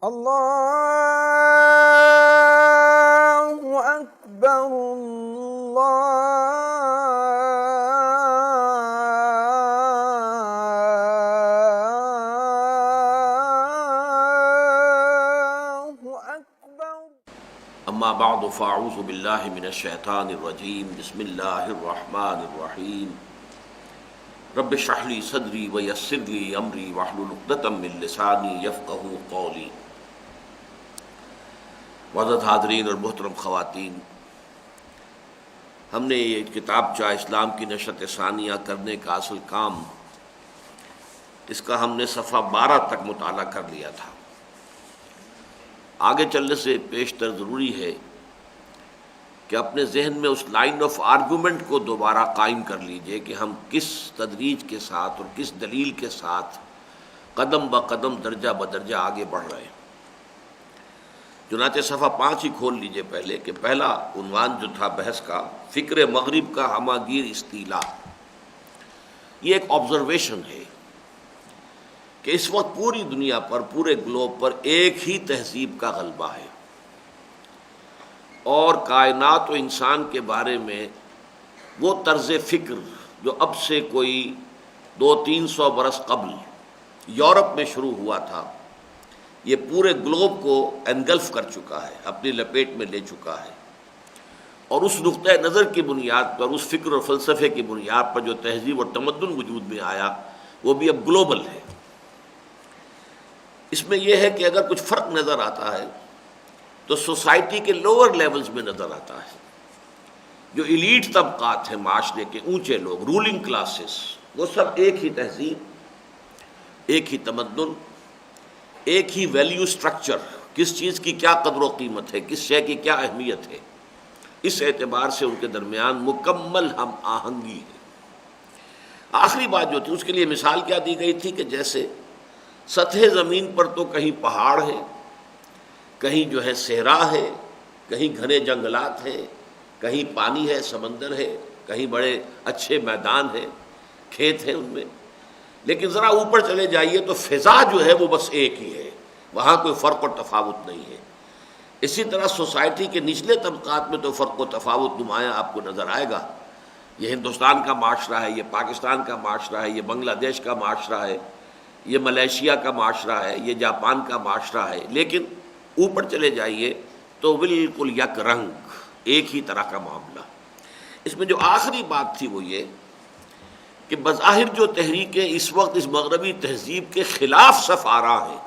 اللہ اکبر اللہ اکبر۔ اما بعد فاعوذ باللہ من الشیطان الرجیم، بسم اللہ الرحمن الرحیم۔ رب اشرح لی صدری ویسر لی امری واحلل عقدۃ من لسانی یفقہوا قولی۔ معزز حاضرین اور محترم خواتین، ہم نے یہ کتابچہ اسلام کی نشرت ثانیہ کرنے کا اصل کام، اس کا ہم نے صفحہ 12 تک مطالعہ کر لیا تھا۔ آگے چلنے سے پیشتر ضروری ہے کہ اپنے ذہن میں اس لائن آف آرگومنٹ کو دوبارہ قائم کر لیجئے کہ ہم کس تدریج کے ساتھ اور کس دلیل کے ساتھ قدم بقدم درجہ بدرجہ آگے بڑھ رہے ہیں۔ چنانچہ صفحہ 5 ہی کھول لیجئے پہلے، کہ پہلا عنوان جو تھا بحث کا، فکر مغرب کا ہماگیر استیلا۔ یہ ایک آبزرویشن ہے کہ اس وقت پوری دنیا پر، پورے گلوب پر ایک ہی تہذیب کا غلبہ ہے، اور کائنات و انسان کے بارے میں وہ طرز فکر جو اب سے کوئی 200-300 برس قبل یورپ میں شروع ہوا تھا، یہ پورے گلوب کو انگلف کر چکا ہے، اپنی لپیٹ میں لے چکا ہے، اور اس نقطۂ نظر کی بنیاد پر، اس فکر اور فلسفے کی بنیاد پر جو تہذیب اور تمدن وجود میں آیا، وہ بھی اب گلوبل ہے۔ اس میں یہ ہے کہ اگر کچھ فرق نظر آتا ہے تو سوسائٹی کے لوور لیولز میں نظر آتا ہے۔ جو ایلیٹ طبقات ہیں معاشرے کے، اونچے لوگ، رولنگ کلاسز، وہ سب ایک ہی تہذیب، ایک ہی تمدن، ایک ہی ویلیو سٹرکچر، کس چیز کی کیا قدر و قیمت ہے، کس شے کی کیا اہمیت ہے، اس اعتبار سے ان کے درمیان مکمل ہم آہنگی ہے۔ آخری بات جو تھی، اس کے لیے مثال کیا دی گئی تھی کہ جیسے سطح زمین پر تو کہیں پہاڑ ہے، کہیں جو ہے صحرا ہے، کہیں گھنے جنگلات ہیں، کہیں پانی ہے، سمندر ہے، کہیں بڑے اچھے میدان ہیں، کھیت ہیں ان میں، لیکن ذرا اوپر چلے جائیے تو فضا جو ہے وہ بس ایک ہی ہے، وہاں کوئی فرق اور تفاوت نہیں ہے۔ اسی طرح سوسائٹی کے نچلے طبقات میں تو فرق و تفاوت نمایاں آپ کو نظر آئے گا۔ یہ ہندوستان کا معاشرہ ہے، یہ پاکستان کا معاشرہ ہے، یہ بنگلہ دیش کا معاشرہ ہے، یہ ملیشیا کا معاشرہ ہے، یہ جاپان کا معاشرہ ہے، لیکن اوپر چلے جائیے تو بالکل یک رنگ، ایک ہی طرح کا معاملہ۔ اس میں جو آخری بات تھی وہ یہ کہ بظاہر جو تحریکیں اس وقت اس مغربی تہذیب کے خلاف صف آرا ہیں،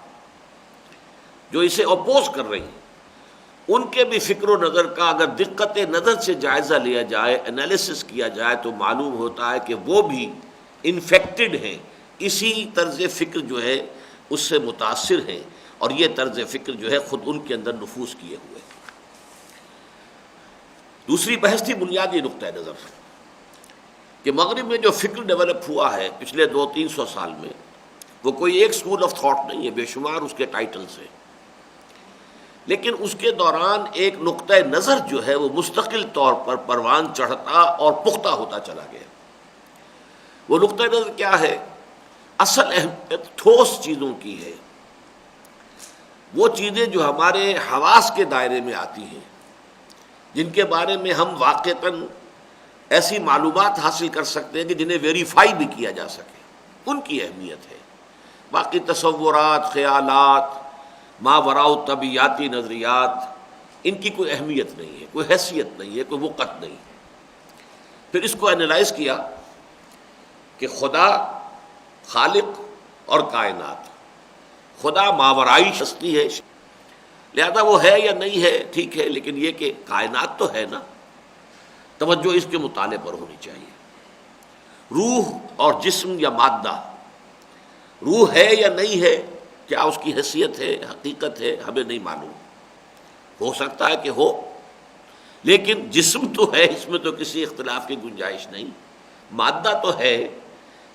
جو اسے اپوز کر رہی ہیں، ان کے بھی فکر و نظر کا اگر دقت نظر سے جائزہ لیا جائے، انالیسس کیا جائے، تو معلوم ہوتا ہے کہ وہ بھی انفیکٹڈ ہیں، اسی طرز فکر جو ہے اس سے متاثر ہیں، اور یہ طرز فکر جو ہے خود ان کے اندر نفوذ کیے ہوئے۔ دوسری بحث تھی بنیادی نقطۂ نظر، کہ مغرب میں جو فکر ڈیولپ ہوا ہے پچھلے 200-300 سال میں، وہ کوئی ایک اسکول آف تھاٹ نہیں ہے، بے شمار اس کے ٹائٹلز ہیں، لیکن اس کے دوران ایک نقطۂ نظر جو ہے وہ مستقل طور پر پروان چڑھتا اور پختہ ہوتا چلا گیا۔ وہ نقطۂ نظر کیا ہے؟ اصل اہمیت ٹھوس چیزوں کی ہے، وہ چیزیں جو ہمارے حواس کے دائرے میں آتی ہیں، جن کے بارے میں ہم واقعتاً ایسی معلومات حاصل کر سکتے ہیں کہ جنہیں ویریفائی بھی کیا جا سکے، ان کی اہمیت ہے۔ باقی تصورات، خیالات، ماوراء طبیعیاتی نظریات، ان کی کوئی اہمیت نہیں ہے، کوئی حیثیت نہیں ہے، کوئی وقت نہیں۔ پھر اس کو انالائز کیا کہ خدا خالق اور کائنات، خدا ماورائی ہستی ہے، لہذا وہ ہے یا نہیں ہے ٹھیک ہے، لیکن یہ کہ کائنات تو ہے نا، توجہ اس کے مطالعے پر ہونی چاہیے۔ روح اور جسم یا مادہ، روح ہے یا نہیں ہے، کیا اس کی حیثیت ہے، حقیقت ہے، ہمیں نہیں معلوم۔ ہو سکتا ہے کہ ہو، لیکن جسم تو ہے، اس میں تو کسی اختلاف کی گنجائش نہیں، مادہ تو ہے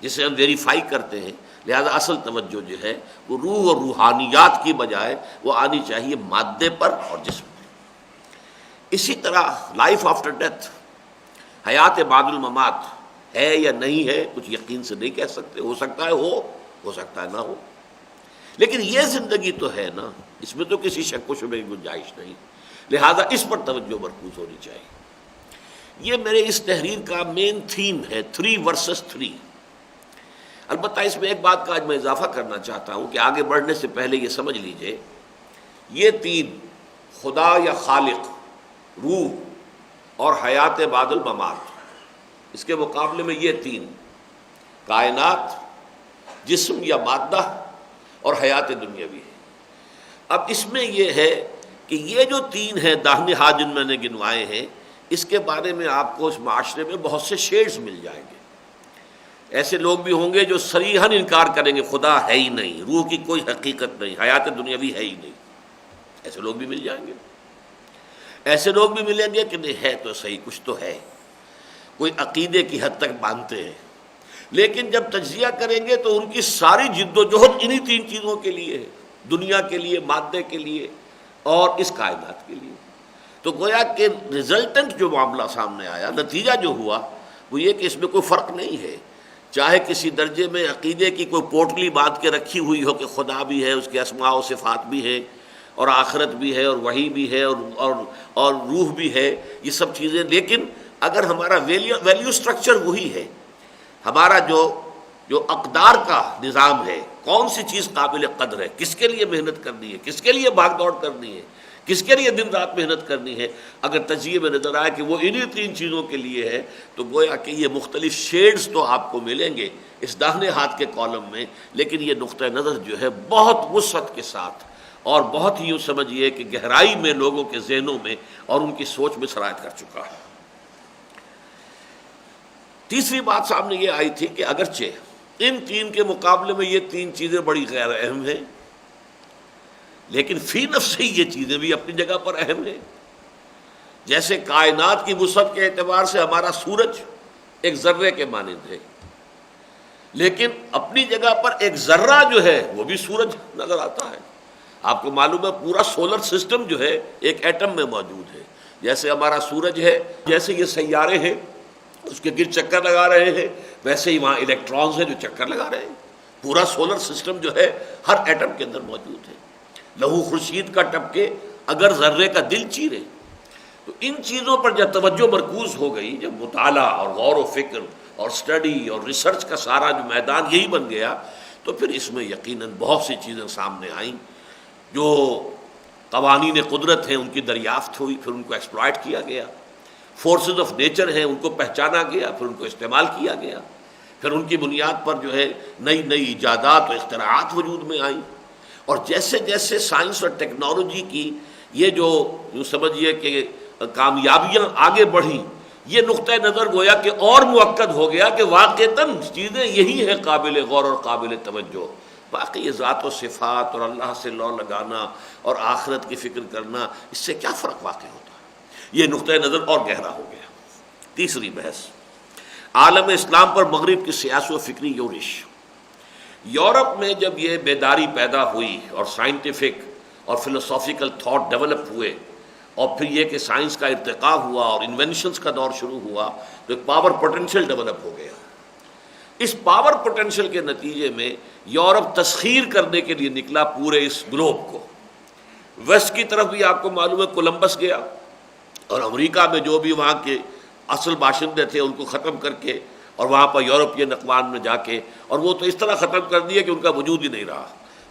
جسے ہم ویریفائی کرتے ہیں، لہذا اصل توجہ جو ہے وہ روح اور روحانیات کی بجائے وہ آنی چاہیے مادے پر اور جسم پر۔ اسی طرح لائف آفٹر ڈیتھ، حیات بعد الممات ہے یا نہیں ہے، کچھ یقین سے نہیں کہہ سکتے، ہو سکتا ہے ہو سکتا ہے نہ ہو، لیکن یہ زندگی تو ہے نا، اس میں تو کسی شک و شبے کی گنجائش نہیں، لہذا اس پر توجہ مرکوز ہونی چاہیے۔ یہ میرے اس تحریر کا مین تھیم ہے 3 versus 3۔ البتہ اس میں ایک بات کا آج میں اضافہ کرنا چاہتا ہوں کہ آگے بڑھنے سے پہلے یہ سمجھ لیجئے، یہ 3 خدا یا خالق، روح اور حیات بعد الممات، اس کے مقابلے میں یہ 3 کائنات، جسم یا مادہ اور حیات دنیاوی ہے۔ اب اس میں یہ ہے کہ یہ جو 3 ہیں داہنے ہاتھ جن میں نے گنوائے ہیں، اس کے بارے میں آپ کو اس معاشرے میں بہت سے شیڈز مل جائیں گے۔ ایسے لوگ بھی ہوں گے جو صریحاً انکار کریں گے خدا ہے ہی نہیں، روح کی کوئی حقیقت نہیں، حیات دنیاوی ہے ہی نہیں، ایسے لوگ بھی مل جائیں گے۔ ایسے لوگ بھی ملیں گے کہ نہیں ہے تو صحیح، کچھ تو ہے، کوئی عقیدے کی حد تک مانتے ہیں، لیکن جب تجزیہ کریں گے تو ان کی ساری جد و جہد انہی 3 چیزوں کے لیے ہے، دنیا کے لیے، مادے کے لیے اور اس کائنات کے لیے۔ تو گویا کہ ریزلٹنٹ جو معاملہ سامنے آیا، نتیجہ جو ہوا وہ یہ کہ اس میں کوئی فرق نہیں ہے، چاہے کسی درجے میں عقیدے کی کوئی پوٹلی باندھ کے رکھی ہوئی ہو کہ خدا بھی ہے، اس کے اسماء و صفات بھی ہے، اور آخرت بھی ہے، اور وحی بھی ہے، اور روح بھی ہے، یہ سب چیزیں، لیکن اگر ہمارا ویلیو سٹرکچر وہی ہے، ہمارا جو اقدار کا نظام ہے، کون سی چیز قابل قدر ہے، کس کے لیے محنت کرنی ہے، کس کے لیے بھاگ دوڑ کرنی ہے، کس کے لیے دن رات محنت کرنی ہے، اگر تجزیے میں نظر آئے کہ وہ انہی 3 چیزوں کے لیے ہے، تو گویا کہ یہ مختلف شیڈز تو آپ کو ملیں گے اس داہنے ہاتھ کے کالم میں، لیکن یہ نقطہ نظر جو ہے بہت وسعت کے ساتھ اور بہت ہی یوں سمجھیے کہ گہرائی میں لوگوں کے ذہنوں میں اور ان کی سوچ میں سرایت کر چکا ہے۔ تیسری بات سامنے یہ آئی تھی کہ اگرچہ ان 3 کے مقابلے میں یہ 3 چیزیں بڑی غیر اہم ہیں، لیکن فی نفس ہی یہ چیزیں بھی اپنی جگہ پر اہم ہیں۔ جیسے کائنات کی وسعت کے اعتبار سے ہمارا سورج ایک ذرے کے مانند ہے، لیکن اپنی جگہ پر ایک ذرہ جو ہے وہ بھی سورج نظر آتا ہے۔ آپ کو معلوم ہے پورا سولر سسٹم جو ہے ایک ایٹم میں موجود ہے، جیسے ہمارا سورج ہے، جیسے یہ سیارے ہیں اس کے گرد چکر لگا رہے ہیں، ویسے ہی وہاں الیکٹرانز ہیں جو چکر لگا رہے ہیں۔ پورا سولر سسٹم جو ہے ہر ایٹم کے اندر موجود ہے۔ لہو خورشید کا ٹپکے اگر ذرے کا دل چیرے، تو ان چیزوں پر جب توجہ مرکوز ہو گئی، جب مطالعہ اور غور و فکر اور سٹڈی اور ریسرچ کا سارا جو میدان یہی بن گیا، تو پھر اس میں یقیناً بہت سی چیزیں سامنے آئیں، جو قوانین قدرت ہیں ان کی دریافت ہوئی، پھر ان کو ایکسپلائٹ کیا گیا، فورسز آف نیچر ہیں ان کو پہچانا گیا، پھر ان کو استعمال کیا گیا، پھر ان کی بنیاد پر جو ہے نئی نئی ایجادات و اختراعات وجود میں آئیں، اور جیسے جیسے سائنس اور ٹیکنالوجی کی یہ جو یوں سمجھیے کہ کامیابیاں آگے بڑھیں، یہ نقطہ نظر گویا کہ اور مؤکد ہو گیا کہ واقعتاً چیزیں یہی ہیں قابل غور اور قابل توجہ، باقی یہ ذات و صفات اور اللہ سے لو لگانا اور آخرت کی فکر کرنا، اس سے کیا فرق واقع ہوتا ہے؟ یہ نقطہ نظر اور گہرا ہو گیا۔ تیسری بحث، عالم اسلام پر مغرب کی سیاسی و فکری یورش۔ یورپ میں جب یہ بیداری پیدا ہوئی اور سائنٹیفک اور فلسافیکل تھاٹ ڈیولپ ہوئے، اور پھر یہ کہ سائنس کا ارتقاء ہوا اور انوینشنز کا دور شروع ہوا، تو ایک پاور پوٹینشیل ڈیولپ ہو گیا۔ اس پاور پوٹینشیل کے نتیجے میں یورپ تسخیر کرنے کے لیے نکلا پورے اس گلوب کو۔ ویسٹ کی طرف بھی آپ کو معلوم ہے کولمبس گیا، اور امریکہ میں جو بھی وہاں کے اصل باشندے تھے ان کو ختم کر کے، اور وہاں پر یورپین اقوام میں جا کے، اور وہ تو اس طرح ختم کر دیا کہ ان کا وجود ہی نہیں رہا،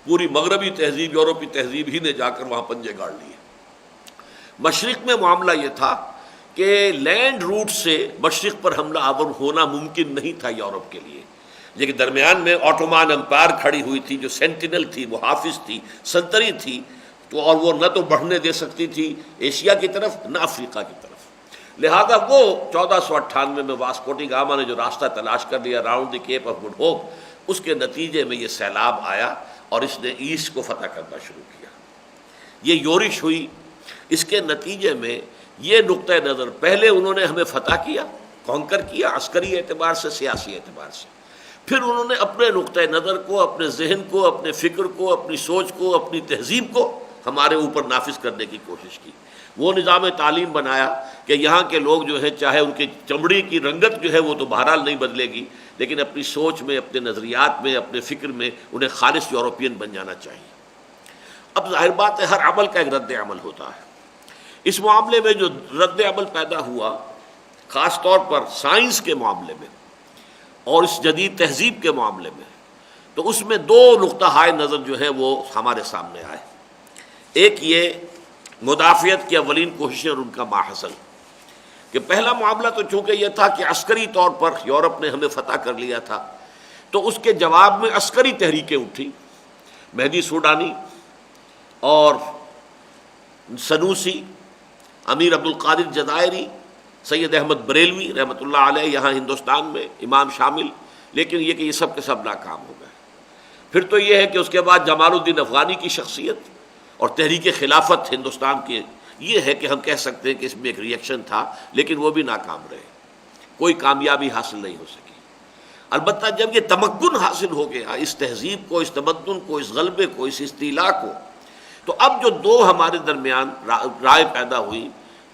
پوری مغربی تہذیب، یورپی تہذیب ہی نے جا کر وہاں پنجے گاڑ لیے۔ مشرق میں معاملہ یہ تھا کہ لینڈ روٹ سے مشرق پر حملہ آور ہونا ممکن نہیں تھا یورپ کے لیے، لیکن درمیان میں آٹومان امپائر کھڑی ہوئی تھی جو سینٹینل تھی، محافظ تھی، سنتری تھی، تو اور وہ نہ تو بڑھنے دے سکتی تھی ایشیا کی طرف نہ افریقہ کی طرف، لہذا وہ 1498 میں واسکو ڈی گاما نے جو راستہ تلاش کر لیا round the Cape of Good Hope, اس کے نتیجے میں یہ سیلاب آیا اور اس نے ایسٹ کو فتح کرنا شروع کیا، یہ یورش ہوئی۔ اس کے نتیجے میں یہ نقطہ نظر، پہلے انہوں نے ہمیں فتح کیا، کانکر کیا عسکری اعتبار سے، سیاسی اعتبار سے، پھر انہوں نے اپنے نقطہ نظر کو، اپنے ذہن کو، اپنے فکر کو، اپنی سوچ کو، اپنی تہذیب کو ہمارے اوپر نافذ کرنے کی کوشش کی۔ وہ نظام تعلیم بنایا کہ یہاں کے لوگ جو ہیں، چاہے ان کی چمڑی کی رنگت جو ہے وہ تو بہرحال نہیں بدلے گی، لیکن اپنی سوچ میں، اپنے نظریات میں، اپنے فکر میں انہیں خالص یورپین بن جانا چاہیے۔ اب ظاہر بات ہے ہر عمل کا ایک رد عمل ہوتا ہے۔ اس معاملے میں جو رد عمل پیدا ہوا، خاص طور پر سائنس کے معاملے میں اور اس جدید تہذیب کے معاملے میں، تو اس میں دو نقطہ نظر جو ہے وہ ہمارے سامنے آئے۔ ایک یہ مدافعت کی اولین کوششیں اور ان کا ماحصل، کہ پہلا معاملہ تو چونکہ یہ تھا کہ عسکری طور پر یورپ نے ہمیں فتح کر لیا تھا، تو اس کے جواب میں عسکری تحریکیں اٹھی، مہدی سوڈانی اور سنوسی، امیر عبد القادر جزائری، سید احمد بریلوی رحمۃ اللہ علیہ یہاں ہندوستان میں، امام شامل، لیکن یہ کہ یہ سب کے سب ناکام ہو گئے۔ پھر تو یہ ہے کہ اس کے بعد جمال الدین افغانی کی شخصیت اور تحریک خلافت ہندوستان کی، یہ ہے کہ ہم کہہ سکتے ہیں کہ اس میں ایک ریئیکشن تھا، لیکن وہ بھی ناکام رہے، کوئی کامیابی حاصل نہیں ہو سکی۔ البتہ جب یہ تمکن حاصل ہو گیا اس تہذیب کو، اس تمدن کو، اس غلبے کو، اس استیلاء کو، تو اب جو دو ہمارے درمیان رائے پیدا ہوئی،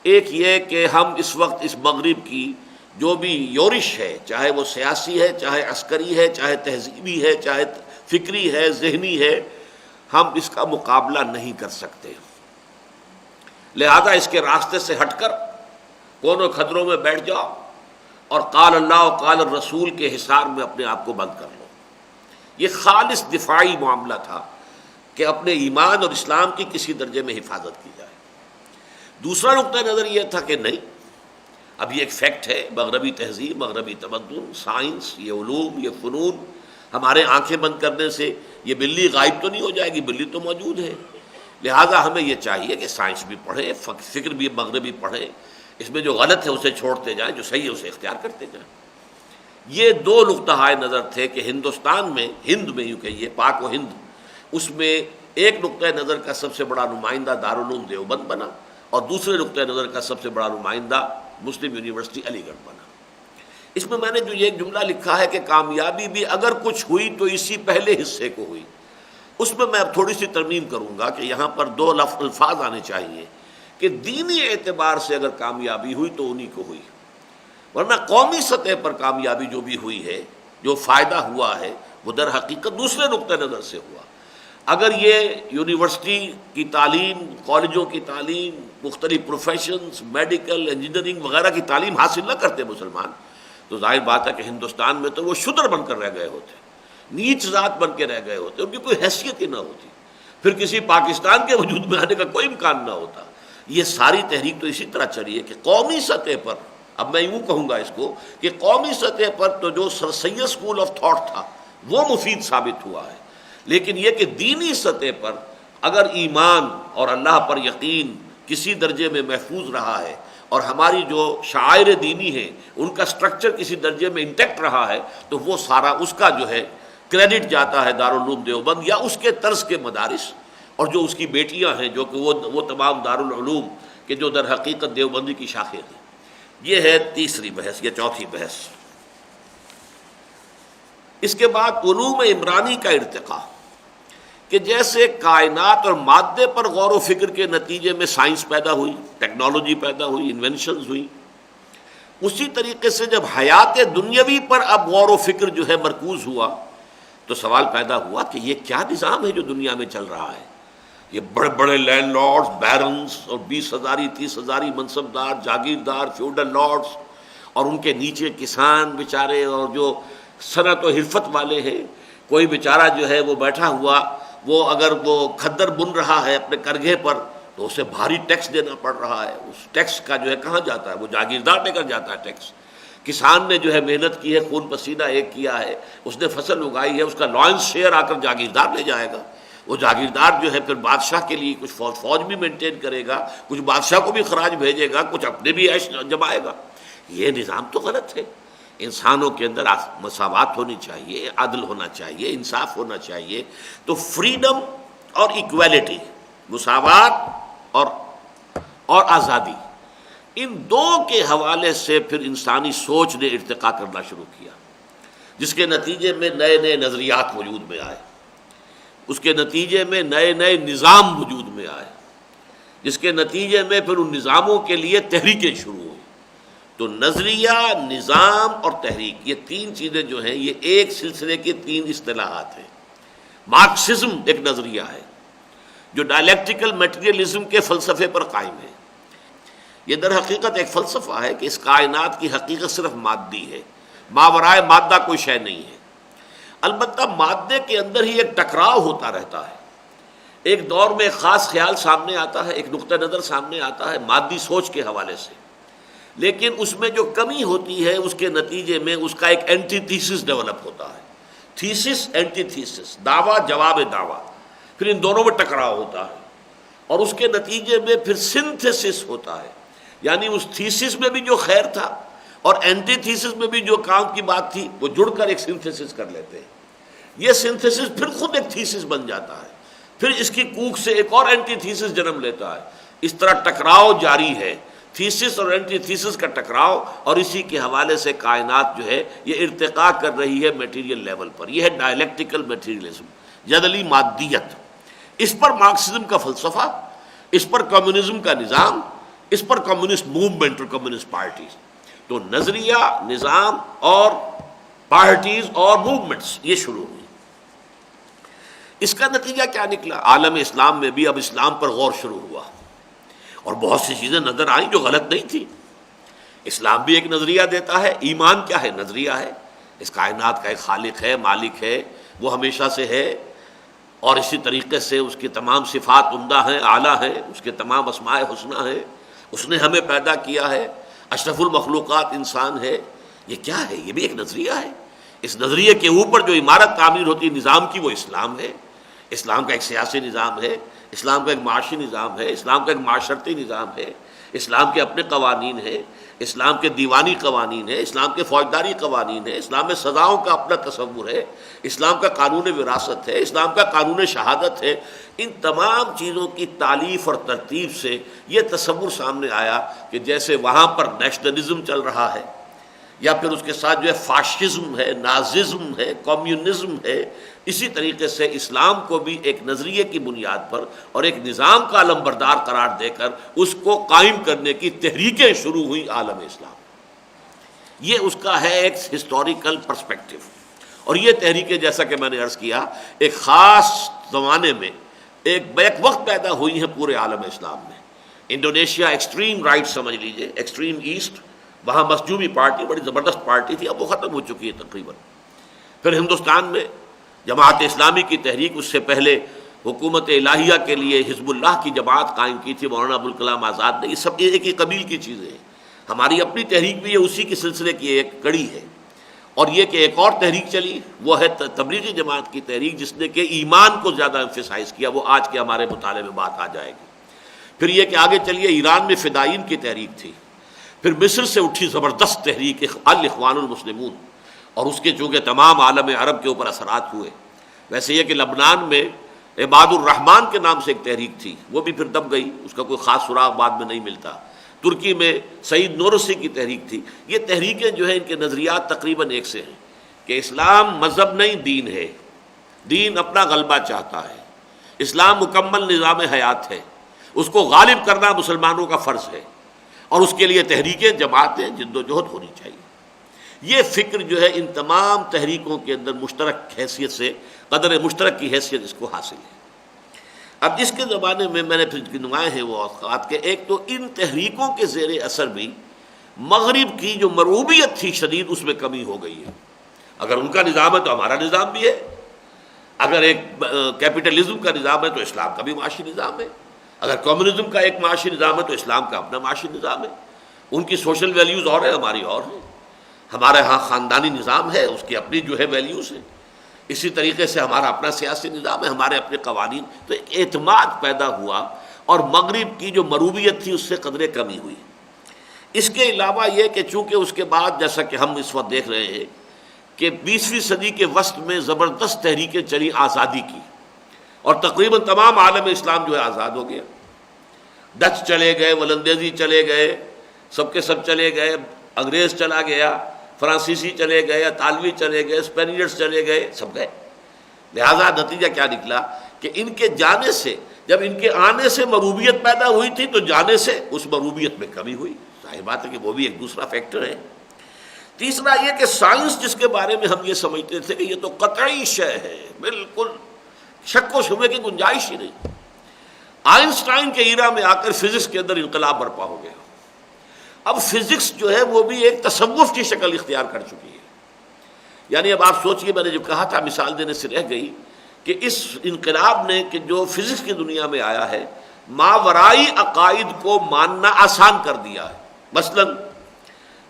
ایک یہ کہ ہم اس وقت اس مغرب کی جو بھی یورش ہے، چاہے وہ سیاسی ہے، چاہے عسکری ہے، چاہے تہذیبی ہے، چاہے فکری ہے، ذہنی ہے، ہم اس کا مقابلہ نہیں کر سکتے، لہذا اس کے راستے سے ہٹ کر کونوں خدروں میں بیٹھ جاؤ اور قال اللہ و قال الرسول کے حصار میں اپنے آپ کو بند کر لو۔ یہ خالص دفاعی معاملہ تھا کہ اپنے ایمان اور اسلام کی کسی درجے میں حفاظت کی جائے۔ دوسرا نقطہ نظر یہ تھا کہ نہیں، اب یہ ایک فیکٹ ہے، مغربی تہذیب، مغربی تمدن، سائنس، یہ علوم، یہ فنون، ہمارے آنکھیں بند کرنے سے یہ بلی غائب تو نہیں ہو جائے گی، بلی تو موجود ہے، لہٰذا ہمیں یہ چاہیے کہ سائنس بھی پڑھیں، فکر بھی مغربی پڑھیں، اس میں جو غلط ہے اسے چھوڑتے جائیں، جو صحیح ہے اسے اختیار کرتے جائیں۔ یہ دو نقطہ نظر تھے کہ ہندوستان میں، ہند میں یوں کہیے، پاک و ہند، اس میں ایک نقطہ نظر کا سب سے بڑا نمائندہ دارالعلوم دیوبند بنا، اور دوسرے نقطہ نظر کا سب سے بڑا نمائندہ مسلم یونیورسٹی علی گڑھ بنا۔ اس میں نے جو یہ جملہ لکھا ہے کہ کامیابی بھی اگر کچھ ہوئی تو اسی پہلے حصے کو ہوئی، اس میں اب تھوڑی سی ترمیم کروں گا کہ یہاں پر دو الفاظ آنے چاہیے کہ دینی اعتبار سے اگر کامیابی ہوئی تو انہی کو ہوئی، ورنہ قومی سطح پر کامیابی جو بھی ہوئی ہے، جو فائدہ ہوا ہے، وہ در حقیقت دوسرے نقطہ نظر سے ہوا۔ اگر یہ یونیورسٹی کی تعلیم، کالجوں کی تعلیم، مختلف پروفیشنز، میڈیکل، انجینئرنگ وغیرہ کی تعلیم حاصل نہ کرتے مسلمان، تو ظاہر بات ہے کہ ہندوستان میں تو وہ شودر بن کر رہ گئے ہوتے، نیچ ذات بن کے رہ گئے ہوتے، ان کی کوئی حیثیت ہی نہ ہوتی، پھر کسی پاکستان کے وجود میں آنے کا کوئی امکان نہ ہوتا۔ یہ ساری تحریک تو اسی طرح چلی ہے کہ قومی سطح پر، اب میں یوں کہوں گا اس کو کہ قومی سطح پر تو جو سر سید اسکول آف تھاٹ تھا وہ مفید ثابت ہوا ہے، لیکن یہ کہ دینی سطح پر اگر ایمان اور اللہ پر یقین کسی درجے میں محفوظ رہا ہے اور ہماری جو شعائر دینی ہیں ان کا سٹرکچر کسی درجے میں انٹیکٹ رہا ہے، تو وہ سارا اس کا جو ہے کریڈٹ جاتا ہے دارالعلوم دیوبند یا اس کے طرز کے مدارس، اور جو اس کی بیٹیاں ہیں جو کہ وہ تمام دارالعلوم کہ جو در حقیقت دیوبندی کی شاخیں ہیں۔ یہ ہے تیسری بحث یا چوتھی بحث۔ اس کے بعد علوم عمرانی کا ارتقاء، کہ جیسے کائنات اور مادے پر غور و فکر کے نتیجے میں سائنس پیدا ہوئی، ٹیکنالوجی پیدا ہوئی، انوینشنز ہوئی، اسی طریقے سے جب حیات دنیاوی پر اب غور و فکر جو ہے مرکوز ہوا، تو سوال پیدا ہوا کہ یہ کیا نظام ہے جو دنیا میں چل رہا ہے؟ یہ بڑے بڑے لینڈ لارڈز، بیرنز اور 20,000 30,000 منصبدار، جاگیردار، فیوڈل لارڈز، اور ان کے نیچے کسان بیچارے اور جو صنعت و حرفت والے ہیں، کوئی بیچارہ جو ہے وہ بیٹھا ہوا، وہ اگر وہ کھدر بن رہا ہے اپنے کرگھے پر تو اسے بھاری ٹیکس دینا پڑ رہا ہے، اس ٹیکس کا جو ہے کہاں جاتا ہے؟ وہ جاگیردار لے کر جاتا ہے ٹیکس۔ کسان نے جو ہے محنت کی ہے، خون پسینہ ایک کیا ہے، اس نے فصل اگائی ہے، اس کا لائنس شیئر آ کر جاگیردار لے جائے گا۔ وہ جاگیردار جو ہے پھر بادشاہ کے لیے کچھ فوج بھی مینٹین کرے گا، کچھ بادشاہ کو بھی خراج بھیجے گا، کچھ اپنے بھی عیش جمائے گا۔ یہ نظام تو غلط ہے۔ انسانوں کے اندر مساوات ہونی چاہیے، عدل ہونا چاہیے، انصاف ہونا چاہیے۔ تو فریڈم اور ایکویلٹی، مساوات اور آزادی، ان دو کے حوالے سے پھر انسانی سوچ نے ارتقاء کرنا شروع کیا، جس کے نتیجے میں نئے نئے نظریات وجود میں آئے، اس کے نتیجے میں نئے نئے نظام وجود میں آئے، جس کے نتیجے میں پھر ان نظاموں کے لیے تحریکیں شروع ہوئی۔ تو نظریہ، نظام اور تحریک، یہ تین چیزیں جو ہیں یہ ایک سلسلے کی تین اصطلاحات ہیں۔ مارکسزم ایک نظریہ ہے جو ڈائلیکٹیکل میٹیریلزم کے فلسفے پر قائم ہے۔ یہ در حقیقت ایک فلسفہ ہے کہ اس کائنات کی حقیقت صرف مادی ہے، ماورائے مادہ کوئی شے نہیں ہے۔ البتہ مادے کے اندر ہی ایک ٹکراؤ ہوتا رہتا ہے، ایک دور میں ایک خاص خیال سامنے آتا ہے، ایک نقطہ نظر سامنے آتا ہے مادی سوچ کے حوالے سے، لیکن اس میں جو کمی ہوتی ہے اس کے نتیجے میں اس کا ایک اینٹی تھیسس ڈیولپ ہوتا ہے، تھیسس اینٹی تھیسس، دعویٰ جواب دعویٰ، پھر ان دونوں میں ٹکراؤ ہوتا ہے اور اس کے نتیجے میں پھر سنتھسس ہوتا ہے، یعنی اس تھیسس میں بھی جو خیر تھا اور اینٹی تھیسس میں بھی جو کام کی بات تھی وہ جڑ کر ایک سنتھسس کر لیتے ہیں۔ یہ سنتھسس پھر خود ایک تھیسس بن جاتا ہے، پھر اس کی کوکھ سے ایک اور اینٹی تھیسس جنم لیتا ہے۔ اس طرح ٹکراؤ جاری ہے، تھیسس اور اینٹی تھیسس کا ٹکراؤ، اور اسی کے حوالے سے کائنات جو ہے یہ ارتقاء کر رہی ہے میٹیریل لیول پر۔ یہ ہے ڈائلیکٹیکل میٹیریلزم، جدلی مادیت۔ اس پر مارکسزم کا فلسفہ، اس پر کمیونزم کا نظام، اس پر کمیونسٹ موومنٹ اور کمیونسٹ پارٹیز۔ تو نظریہ، نظام اور پارٹیز اور موومنٹس یہ شروع ہوئی۔ اس کا نتیجہ کیا نکلا؟ عالم اسلام میں بھی اب اسلام پر غور شروع ہوا اور بہت سی چیزیں نظر آئیں جو غلط نہیں تھی۔ اسلام بھی ایک نظریہ دیتا ہے، ایمان کیا ہے؟ نظریہ ہے، اس کائنات کا ایک خالق ہے، مالک ہے، وہ ہمیشہ سے ہے، اور اسی طریقے سے اس کی تمام صفات عمدہ ہیں، اعلیٰ ہیں، اس کے تمام اسماء حسنہ ہیں، اس نے ہمیں پیدا کیا ہے، اشرف المخلوقات انسان ہے۔ یہ کیا ہے؟ یہ بھی ایک نظریہ ہے۔ اس نظریے کے اوپر جو عمارت تعمیر ہوتی ہے نظام کی، وہ اسلام ہے۔ اسلام کا ایک سیاسی نظام ہے، اسلام کا ایک معاشی نظام ہے، اسلام کا ایک معاشرتی نظام ہے، اسلام کے اپنے قوانین ہیں، اسلام کے دیوانی قوانین ہیں، اسلام کے فوجداری قوانین ہیں، اسلام میں سزاؤں کا اپنا تصور ہے، اسلام کا قانون وراثت ہے، اسلام کا قانون شہادت ہے۔ ان تمام چیزوں کی تالیف اور ترتیب سے یہ تصور سامنے آیا کہ جیسے وہاں پر نیشنلزم چل رہا ہے، یا پھر اس کے ساتھ جو ہے فاشزم ہے، ناززم ہے، کمیونزم ہے، اسی طریقے سے اسلام کو بھی ایک نظریے کی بنیاد پر اور ایک نظام کا علمبردار قرار دے کر اس کو قائم کرنے کی تحریکیں شروع ہوئی عالم اسلام۔ یہ اس کا ہے ایک ہسٹوریکل پرسپیکٹو، اور یہ تحریکیں جیسا کہ میں نے عرض کیا ایک خاص زمانے میں ایک وقت پیدا ہوئی ہیں پورے عالم اسلام میں۔ انڈونیشیا ایکسٹریم رائٹ سمجھ لیجئے، ایکسٹریم ایسٹ، وہاں مسجوبی پارٹی بڑی زبردست پارٹی تھی، اب وہ ختم ہو چکی ہے تقریباً۔ پھر ہندوستان میں جماعت اسلامی کی تحریک، اس سے پہلے حکومت الہیہ کے لیے حزب اللہ کی جماعت قائم کی تھی مولانا ابوالکلام آزاد نے۔ یہ سب ایک ہی قبیل کی چیزیں ہیں۔ ہماری اپنی تحریک بھی ہے، اسی کے سلسلے کی ایک کڑی ہے۔ اور یہ کہ ایک اور تحریک چلی، وہ ہے تبلیغی جماعت کی تحریک، جس نے کہ ایمان کو زیادہ ایمفیسائز کیا، وہ آج کے ہمارے مطالعے میں بات آ جائے گی۔ پھر یہ کہ آگے چلیے ایران میں فدائین کی تحریک تھی، پھر مصر سے اٹھی زبردست تحریک الاخوان المسلمون، اور اس کے چونکہ تمام عالم عرب کے اوپر اثرات ہوئے۔ ویسے یہ کہ لبنان میں عباد الرحمن کے نام سے ایک تحریک تھی، وہ بھی پھر دب گئی، اس کا کوئی خاص سراغ بعد میں نہیں ملتا۔ ترکی میں سعید نورسی کی تحریک تھی۔ یہ تحریکیں جو ہیں ان کے نظریات تقریباً ایک سے ہیں کہ اسلام مذہب نہیں دین ہے، دین اپنا غلبہ چاہتا ہے، اسلام مکمل نظام حیات ہے، اس کو غالب کرنا مسلمانوں کا فرض ہے، اور اس کے لیے تحریکیں، جماعتیں جد و جہد ہونی چاہیے۔ یہ فکر جو ہے ان تمام تحریکوں کے اندر مشترک حیثیت سے، قدر مشترک کی حیثیت اس کو حاصل ہے۔ اب اس کے زمانے میں نے پھر گنوائے ہیں وہ اوقات کہ ایک تو ان تحریکوں کے زیر اثر بھی مغرب کی جو مرعوبیت تھی شدید، اس میں کمی ہو گئی ہے۔ اگر ان کا نظام ہے تو ہمارا نظام بھی ہے، اگر ایک کیپٹلزم کا نظام ہے تو اسلام کا بھی معاشی نظام ہے، اگر کمیونزم کا ایک معاشی نظام ہے تو اسلام کا اپنا معاشی نظام ہے۔ ان کی سوشل ویلیوز اور ہیں، ہماری اور ہیں۔ ہمارے ہاں خاندانی نظام ہے، اس کی اپنی جو ہے ویلیوز ہیں، اسی طریقے سے ہمارا اپنا سیاسی نظام ہے، ہمارے اپنے قوانین۔ تو ایک اعتماد پیدا ہوا، اور مغرب کی جو مرعوبیت تھی اس سے قدرے کمی ہوئی۔ اس کے علاوہ یہ کہ چونکہ اس کے بعد جیسا کہ ہم اس وقت دیکھ رہے ہیں کہ 20ویں صدی کے وسط میں زبردست تحریکیں چلی آزادی کی، اور تقریباً تمام عالم اسلام جو ہے آزاد ہو گیا۔ ڈچ چلے گئے، ولندیزی چلے گئے، سب کے سب چلے گئے، انگریز چلا گیا، فرانسیسی چلے گئے، اطالوی چلے گئے، اسپینیئرز چلے گئے، سب گئے۔ لہذا نتیجہ کیا نکلا کہ ان کے جانے سے، جب ان کے آنے سے مرعوبیت پیدا ہوئی تھی تو جانے سے اس مرعوبیت میں کمی ہوئی۔ ظاہر بات ہے کہ وہ بھی ایک دوسرا فیکٹر ہے۔ تیسرا یہ کہ سائنس جس کے بارے میں ہم یہ سمجھتے تھے کہ یہ تو قطعی شے ہے، بالکل شک و شبے کی گنجائش ہی نہیں، آئنسٹائن کے ایرا میں آ کر فزکس کے اندر انقلاب برپا ہو گیا۔ اب فزکس جو ہے وہ بھی ایک تصوف کی شکل اختیار کر چکی ہے۔ یعنی اب آپ سوچئے، میں نے جو کہا تھا مثال دینے سے رہ گئی، کہ اس انقلاب نے کہ جو فزکس کی دنیا میں آیا ہے ماورائی عقائد کو ماننا آسان کر دیا ہے۔ مثلا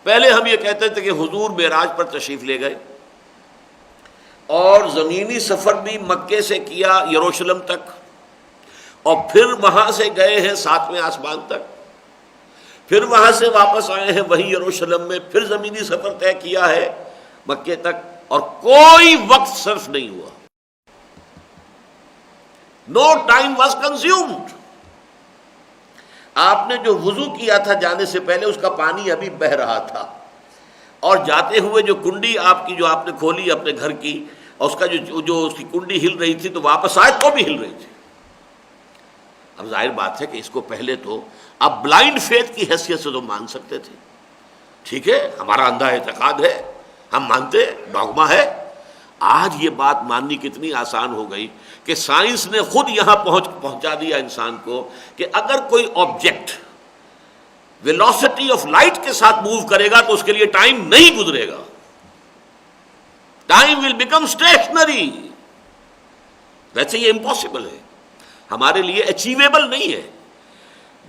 پہلے ہم یہ کہتے تھے کہ حضور معراج پر تشریف لے گئے اور زمینی سفر بھی مکے سے کیا یروشلم تک، اور پھر وہاں سے گئے ہیں 7ویں آسمان تک، پھر وہاں سے واپس آئے ہیں وہی یروشلم میں، پھر زمینی سفر طے کیا ہے مکے تک، اور کوئی وقت صرف نہیں ہوا، نو ٹائم واز کنزیومڈ۔ آپ نے جو وضو کیا تھا جانے سے پہلے اس کا پانی ابھی بہہ رہا تھا، اور جاتے ہوئے جو کنڈی آپ کی جو آپ نے کھولی اپنے گھر کی، اور اس کا جو اس کی کنڈی ہل رہی تھی تو واپس آئے تو بھی ہل رہی تھی۔ اب ظاہر بات ہے کہ اس کو پہلے تو آپ بلائنڈ فیتھ کی حیثیت سے تو مان سکتے تھے، ٹھیک ہے ہمارا اندھا اعتقاد ہے، ہم مانتے، ڈوگما ہے۔ آج یہ بات ماننی کتنی آسان ہو گئی کہ سائنس نے خود یہاں پہنچا دیا انسان کو کہ اگر کوئی آبجیکٹ ویلوسٹی آف لائٹ کے ساتھ موو کرے گا تو اس کے لیے ٹائم نہیں گزرے گا، ٹائم ول بیکم اسٹیشنری۔ ویسے یہ امپاسبل ہے، ہمارے لیے اچیویبل نہیں ہے،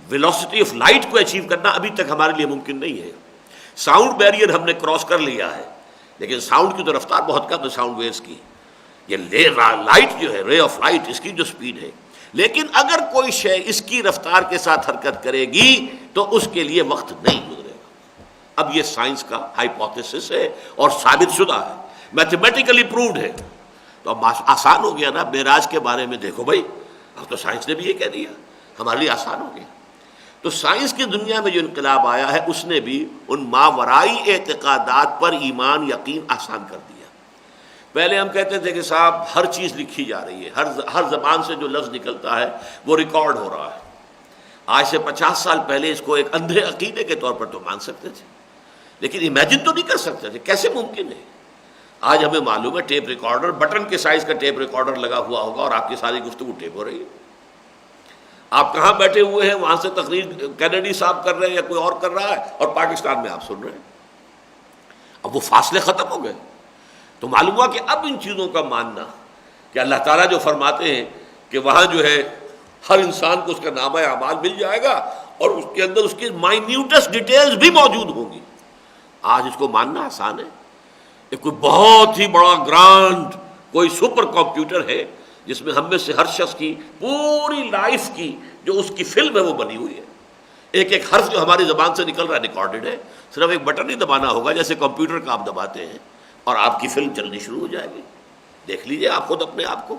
ویلوسٹی آف لائٹ کو اچیو کرنا ابھی تک ہمارے لیے ممکن نہیں ہے۔ ساؤنڈ بیریئر ہم نے کراس کر لیا ہے، لیکن ساؤنڈ کی تو رفتار بہت کم ہے ساؤنڈ ویوز کی، یہ لائٹ جو ہے رے آف لائٹ اس کی جو سپیڈ ہے، لیکن اگر کوئی شے اس کی رفتار کے ساتھ حرکت کرے گی تو اس کے لیے وقت نہیں گزرے گا۔ اب یہ سائنس کا ہائپوتھیسس ہے اور ثابت شدہ ہے، میتھمیٹیکلی پرووڈ ہے۔ تو اب آسان ہو گیا نا معراج کے بارے میں، دیکھو بھائی اب تو سائنس نے بھی یہ کہہ دیا، ہمارے لیے آسان ہو گیا۔ تو سائنس کی دنیا میں جو انقلاب آیا ہے اس نے بھی ان ماورائی اعتقادات پر ایمان یقین آسان کر دیا۔ پہلے ہم کہتے تھے کہ صاحب ہر چیز لکھی جا رہی ہے، ہر زبان سے جو لفظ نکلتا ہے وہ ریکارڈ ہو رہا ہے۔ آج سے 50 سال پہلے اس کو ایک اندھے عقیدے کے طور پر تو مان سکتے تھے، لیکن امیجن تو نہیں کر سکتے تھے کیسے ممکن ہے۔ آج ہمیں معلوم ہے ٹیپ ریکارڈر، بٹن کے سائز کا ٹیپ ریکارڈر لگا ہوا ہوگا اور آپ کی ساری گفتگو ٹیپ ہو رہی ہے۔ آپ کہاں بیٹھے ہوئے ہیں، وہاں سے تقریر کینیڈی صاحب کر رہے ہیں یا کوئی اور کر رہا ہے، اور پاکستان میں آپ سن رہے ہیں۔ اب وہ فاصلے ختم ہو گئے، تو معلوم ہوا کہ اب ان چیزوں کا ماننا کہ اللہ تعالیٰ جو فرماتے ہیں کہ وہاں جو ہے ہر انسان کو اس کا نامہ اعمال مل جائے گا اور اس کے اندر اس کی مائنیوٹس ڈیٹیلز بھی موجود ہوں گی، آج اس کو ماننا آسان ہے۔ ایک کوئی بہت ہی بڑا گرانڈ کوئی سپر کمپیوٹر ہے جس میں ہم میں سے ہر شخص کی پوری لائف کی جو اس کی فلم ہے وہ بنی ہوئی ہے، ایک ایک حرف جو ہماری زبان سے نکل رہا ہے ریکارڈڈ ہے، صرف ایک بٹن ہی دبانا ہوگا جیسے کمپیوٹر کا آپ دباتے ہیں اور آپ کی فلم چلنی شروع ہو جائے گی۔ دیکھ لیجئے آپ خود اپنے آپ کو،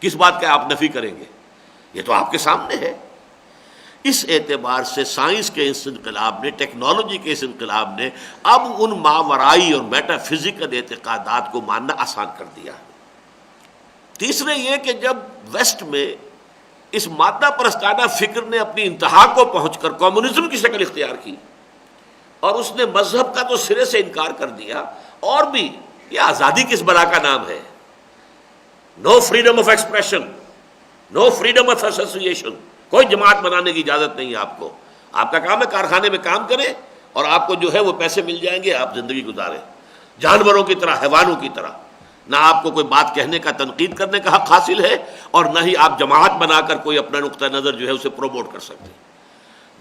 کس بات کا آپ نفی کریں گے، یہ تو آپ کے سامنے ہے۔ اس اعتبار سے سائنس کے اس انقلاب نے، ٹیکنالوجی کے اس انقلاب نے اب ان ماورائی اور میٹا فزیکل اعتقادات کو ماننا آسان کر دیا ہے۔ تیسرے یہ کہ جب ویسٹ میں اس مادہ پرستانہ فکر نے اپنی انتہا کو پہنچ کر کمیونزم کی شکل اختیار کی اور اس نے مذہب کا تو سرے سے انکار کر دیا، اور بھی یہ آزادی کس بلا کا نام ہے، no freedom of expression, no freedom of association, کوئی جماعت بنانے کی اجازت نہیں ہے آپ کو، آپ کا کام ہے کارخانے میں کام کریں اور آپ کو جو ہے وہ پیسے مل جائیں گے، آپ زندگی گزاریں جانوروں کی طرح، حیوانوں کی طرح، نہ آپ کو کوئی بات کہنے کا، تنقید کرنے کا حق حاصل ہے، اور نہ ہی آپ جماعت بنا کر کوئی اپنا نقطہ نظر جو ہے اسے پروموٹ کر سکتے ہیں۔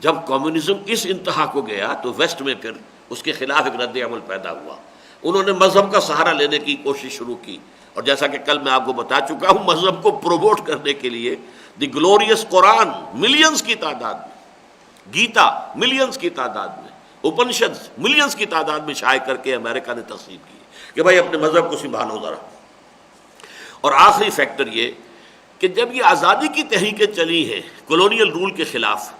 جب کمیونزم اس انتہا کو گیا تو ویسٹ میں پھر اس کے خلاف ایک رد عمل پیدا ہوا، انہوں نے مذہب کا سہارا لینے کی کوشش شروع کی، اور جیسا کہ کل میں آپ کو بتا چکا ہوں مذہب کو پروموٹ کرنے کے لیے دی گلوریس قرآن ملینز کی تعداد میں، گیتا ملینز کی تعداد میں، اپنشد ملینز کی تعداد میں شائع کر کے امریکہ نے تقسیم کی کہ بھائی اپنے مذہب کو سنبھالو ذرا۔ اور آخری فیکٹر یہ کہ جب یہ آزادی کی تحریکیں چلی ہیں کولونیل رول کے خلاف،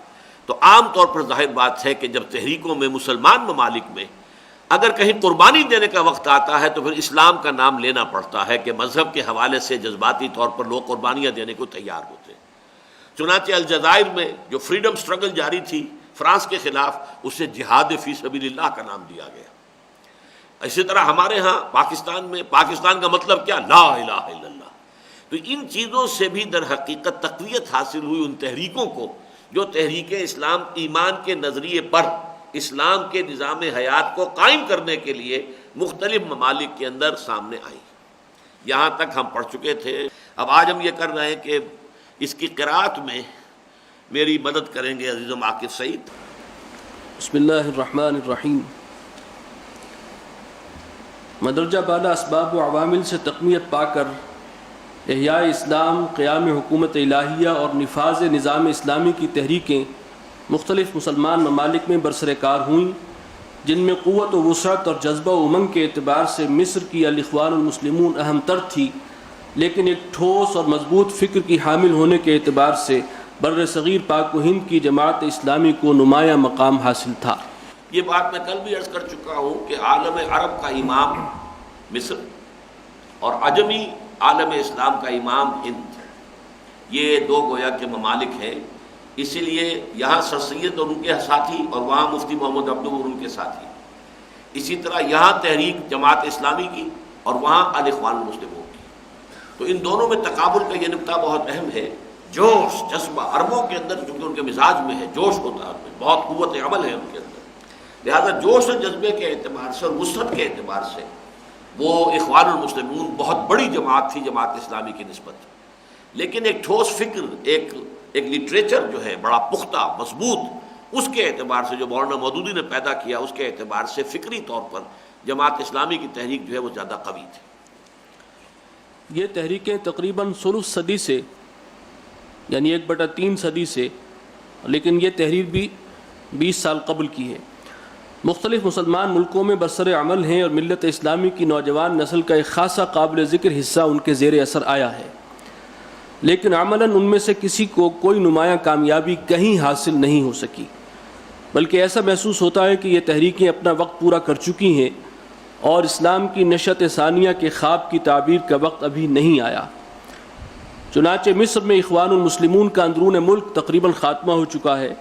تو عام طور پر ظاہر بات ہے کہ جب تحریکوں میں مسلمان ممالک میں اگر کہیں قربانی دینے کا وقت آتا ہے تو پھر اسلام کا نام لینا پڑتا ہے کہ مذہب کے حوالے سے جذباتی طور پر لوگ قربانیاں دینے کو تیار ہوتے ہیں۔ چنانچہ الجزائر میں جو فریڈم سٹرگل جاری تھی فرانس کے خلاف اسے جہاد فی سبیل اللہ کا نام دیا گیا۔ اسی طرح ہمارے ہاں پاکستان میں، پاکستان کا مطلب کیا؟ لا الہ الا اللہ۔ تو ان چیزوں سے بھی در حقیقت تقویت حاصل ہوئی ان تحریکوں کو جو تحریک اسلام ایمان کے نظریے پر اسلام کے نظام حیات کو قائم کرنے کے لیے مختلف ممالک کے اندر سامنے آئی۔ یہاں تک ہم پڑھ چکے تھے۔ اب آج ہم یہ کر رہے ہیں کہ اس کی قرأت میں میری مدد کریں گے عزیزم عاقب سعید۔ بسم اللہ الرحمن الرحیم۔ مدرجہ بالا اسباب و عوامل سے تقویت پا کر احیاء اسلام، قیام حکومت الہیہ اور نفاذ نظام اسلامی کی تحریکیں مختلف مسلمان ممالک میں برسرکار ہوئیں، جن میں قوت و وسعت اور جذبہ و امنگ کے اعتبار سے مصر کی الاخوان المسلمون اہم تر تھی، لیکن ایک ٹھوس اور مضبوط فکر کی حامل ہونے کے اعتبار سے بر صغیر پاک و ہند کی جماعت اسلامی کو نمایاں مقام حاصل تھا۔ یہ بات میں کل بھی عرض کر چکا ہوں کہ عالم عرب کا امام مصر اور عجمی عالم اسلام کا امام ہند، یہ دو گویا کے ممالک ہیں۔ اسی لیے یہاں سر سید اور ان کے ساتھی، اور وہاں مفتی محمد عبدو اور ان کے ساتھی۔ اسی طرح یہاں تحریک جماعت اسلامی کی اور وہاں الاخوان المسلمون کی۔ تو ان دونوں میں تقابل کا یہ نقطہ بہت اہم ہے۔ جوش جذبہ عربوں کے اندر چونکہ ان کے مزاج میں ہے، جوش ہوتا ہے، ان میں بہت قوت عمل ہے ان کے اندر، لہذا جوش اور جذبے کے اعتبار سے اور وسعت کے اعتبار سے وہ اخوان المسلمون بہت بڑی جماعت تھی جماعت اسلامی کی نسبت، لیکن ایک ٹھوس فکر، ایک لٹریچر جو ہے بڑا پختہ مضبوط، اس کے اعتبار سے جو مولانا مودودی نے پیدا کیا، اس کے اعتبار سے فکری طور پر جماعت اسلامی کی تحریک جو ہے وہ زیادہ قوی تھی۔ یہ تحریکیں تقریباً ثلث صدی سے، یعنی 1/3 صدی سے، لیکن یہ تحریر بھی 20 سال قبل کی ہے، مختلف مسلمان ملکوں میں برسر عمل ہیں، اور ملت اسلامی کی نوجوان نسل کا ایک خاصا قابل ذکر حصہ ان کے زیر اثر آیا ہے، لیکن عملاً ان میں سے کسی کو کوئی نمایاں کامیابی کہیں حاصل نہیں ہو سکی، بلکہ ایسا محسوس ہوتا ہے کہ یہ تحریکیں اپنا وقت پورا کر چکی ہیں اور اسلام کی نشأت ثانیہ کے خواب کی تعبیر کا وقت ابھی نہیں آیا۔ چنانچہ مصر میں اخوان المسلمون کا اندرون ملک تقریباً خاتمہ ہو چکا ہے،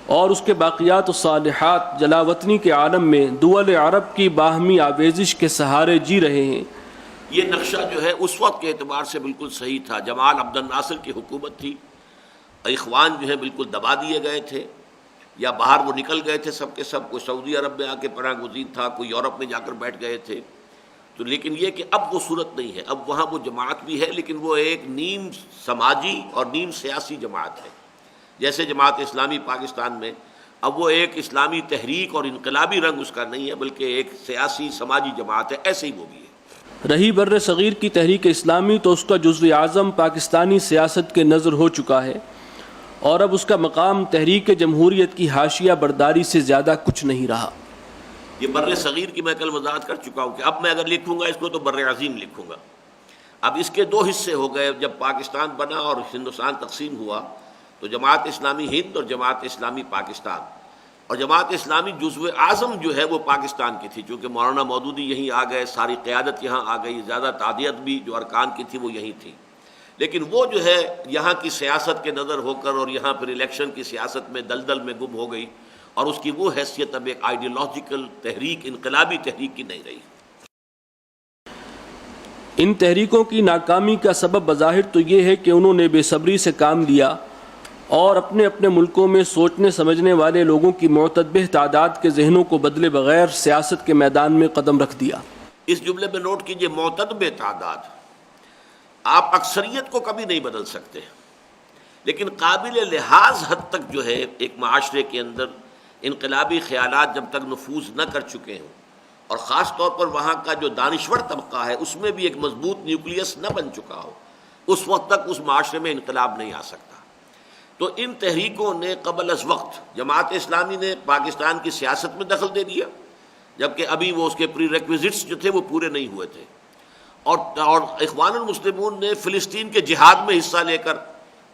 اور اس کے باقیات و صالحات جلاوطنی کے عالم میں دول عرب کی باہمی آویزش کے سہارے جی رہے ہیں۔ یہ نقشہ جو ہے اس وقت کے اعتبار سے بالکل صحیح تھا۔ جمال عبد الناصر کی حکومت تھی، اخوان جو ہے بالکل دبا دیے گئے تھے یا باہر وہ نکل گئے تھے سب کے سب، کوئی سعودی عرب میں آ کے پناہ گزین تھا، کوئی یورپ میں جا کر بیٹھ گئے تھے۔ تو لیکن یہ کہ اب وہ صورت نہیں ہے، اب وہاں وہ جماعت بھی ہے، لیکن وہ ایک نیم سماجی اور نیم سیاسی جماعت ہے۔ جیسے جماعت اسلامی پاکستان میں، اب وہ ایک اسلامی تحریک اور انقلابی رنگ اس کا نہیں ہے، بلکہ ایک سیاسی سماجی جماعت ہے، ایسے ہی وہ بھی ہے۔ رہی بر صغیر کی تحریک اسلامی تو اس کا جزو اعظم پاکستانی سیاست کے نظر ہو چکا ہے، اور اب اس کا مقام تحریک جمہوریت کی حاشیہ برداری سے زیادہ کچھ نہیں رہا۔ یہ بر صغیر کی میں کل وضاحت کر چکا ہوں کہ اب میں اگر لکھوں گا اس کو تو بر عظیم لکھوں گا۔ اب اس کے 2 حصے ہو گئے، جب پاکستان بنا اور ہندوستان تقسیم ہوا تو جماعت اسلامی ہند اور جماعت اسلامی پاکستان، اور جماعت اسلامی جزو اعظم جو ہے وہ پاکستان کی تھی، چونکہ مولانا مودودی یہیں آ گئے، ساری قیادت یہاں آ گئی، زیادہ تعدیت بھی جو ارکان کی تھی وہ یہیں تھی، لیکن وہ جو ہے یہاں کی سیاست کے نظر ہو کر اور یہاں پھر الیکشن کی سیاست میں دلدل میں گم ہو گئی، اور اس کی وہ حیثیت اب ایک آئیڈیالوجیکل تحریک، انقلابی تحریک کی نہیں رہی۔ ان تحریکوں کی ناکامی کا سبب بظاہر تو یہ ہے کہ انہوں نے بے صبری سے کام لیا اور اپنے اپنے ملکوں میں سوچنے سمجھنے والے لوگوں کی معتدبہ تعداد کے ذہنوں کو بدلے بغیر سیاست کے میدان میں قدم رکھ دیا۔ اس جملے میں نوٹ کیجئے، معتدبہ تعداد۔ آپ اکثریت کو کبھی نہیں بدل سکتے، لیکن قابل لحاظ حد تک جو ہے ایک معاشرے کے اندر انقلابی خیالات جب تک نفوذ نہ کر چکے ہوں، اور خاص طور پر وہاں کا جو دانشور طبقہ ہے اس میں بھی ایک مضبوط نیوکلیس نہ بن چکا ہو، اس وقت تک اس معاشرے میں انقلاب نہیں آ سکتا۔ تو ان تحریکوں نے قبل از وقت جماعت اسلامی نے پاکستان کی سیاست میں دخل دے دیا، جبکہ ابھی وہ اس کے پری ریکویزٹس جو تھے وہ پورے نہیں ہوئے تھے، اور اخوان المسلمون نے فلسطین کے جہاد میں حصہ لے کر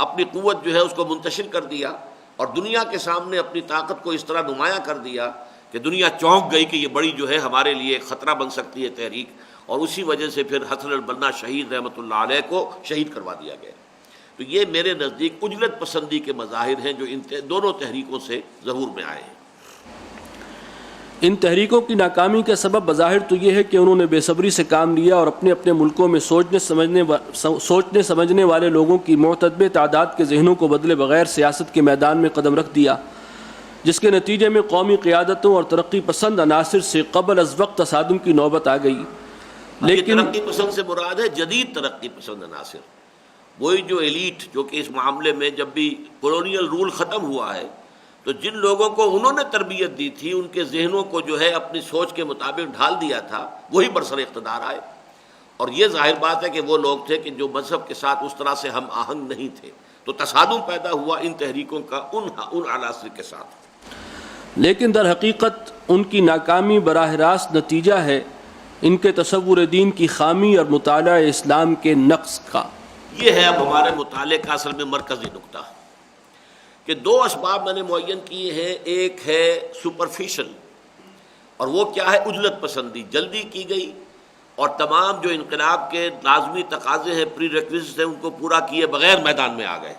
اپنی قوت جو ہے اس کو منتشر کر دیا، اور دنیا کے سامنے اپنی طاقت کو اس طرح نمایاں کر دیا کہ دنیا چونک گئی کہ یہ بڑی جو ہے ہمارے لیے ایک خطرہ بن سکتی ہے تحریک، اور اسی وجہ سے پھر حسن البنا شہید رحمۃ اللہ علیہ کو شہید کروا دیا گیا۔ تو یہ میرے نزدیک اجلت پسندی کے مظاہر ہیں جو ان دونوں تحریکوں سے ظہور میں آئے ہیں۔ ان تحریکوں کی ناکامی کا سبب بظاہر تو یہ ہے کہ انہوں نے بے صبری سے کام لیا اور اپنے اپنے ملکوں میں سوچنے سمجھنے والے لوگوں کی معتدب تعداد کے ذہنوں کو بدلے بغیر سیاست کے میدان میں قدم رکھ دیا، جس کے نتیجے میں قومی قیادتوں اور ترقی پسند عناصر سے قبل از وقت تصادم کی نوبت آ گئی۔ لیکن ترقی پسند سے مراد ہے جدید ترقی پسند عناصر، وہی جو ایلیٹ جو کہ اس معاملے میں جب بھی کولونیل رول ختم ہوا ہے تو جن لوگوں کو انہوں نے تربیت دی تھی ان کے ذہنوں کو جو ہے اپنی سوچ کے مطابق ڈھال دیا تھا، وہی برسر اقتدار آئے۔ اور یہ ظاہر بات ہے کہ وہ لوگ تھے کہ جو مذہب کے ساتھ اس طرح سے ہم آہنگ نہیں تھے، تو تصادم پیدا ہوا ان تحریکوں کا ان عناصر کے ساتھ۔ لیکن در حقیقت ان کی ناکامی براہ راست نتیجہ ہے ان کے تصور دین کی خامی اور مطالعہ اسلام کے نقص کا۔ یہ ہے اب ہمارے مطالعے کا اصل میں مرکزی نقطہ کہ دو اسباب میں نے معین کیے ہیں، ایک ہے سپرفیشل اور وہ کیا ہے عجلت پسندی، جلدی کی گئی اور تمام جو انقلاب کے لازمی تقاضے ہیں، پری ریکویزٹ ہیں، ان کو پورا کیے بغیر میدان میں آ گئے۔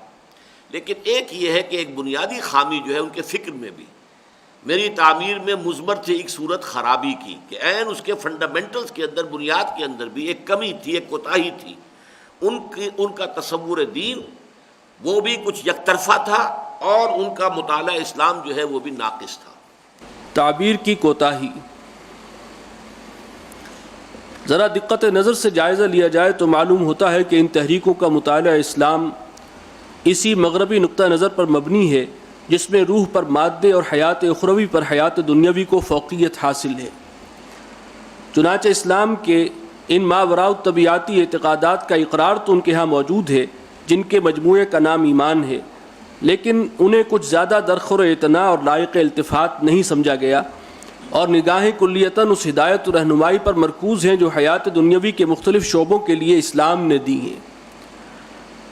لیکن ایک یہ ہے کہ ایک بنیادی خامی جو ہے ان کے فکر میں بھی، میری تعمیر میں مضمر تھی ایک صورت خرابی کی کہ عین اس کے فنڈامنٹلز کے اندر، بنیاد کے اندر بھی ایک کمی تھی، ایک کوتاہی تھی۔ ان کا تصور دین وہ بھی کچھ یک طرفہ تھا اور ان کا مطالعہ اسلام جو ہے وہ بھی ناقص تھا۔ تعبیر کی کوتاہی، ذرا دقت نظر سے جائزہ لیا جائے تو معلوم ہوتا ہے کہ ان تحریکوں کا مطالعہ اسلام اسی مغربی نقطہ نظر پر مبنی ہے جس میں روح پر مادے اور حیات اخروی پر حیات دنیاوی کو فوقیت حاصل ہے۔ چنانچہ اسلام کے ان ماوراء الطبیعاتی اعتقادات کا اقرار تو ان کے ہاں موجود ہے جن کے مجموعے کا نام ایمان ہے، لیکن انہیں کچھ زیادہ درخور اعتناء اور لائق التفات نہیں سمجھا گیا، اور نگاہیں کلیتاً اس ہدایت و رہنمائی پر مرکوز ہیں جو حیات دنیاوی کے مختلف شعبوں کے لیے اسلام نے دی ہیں،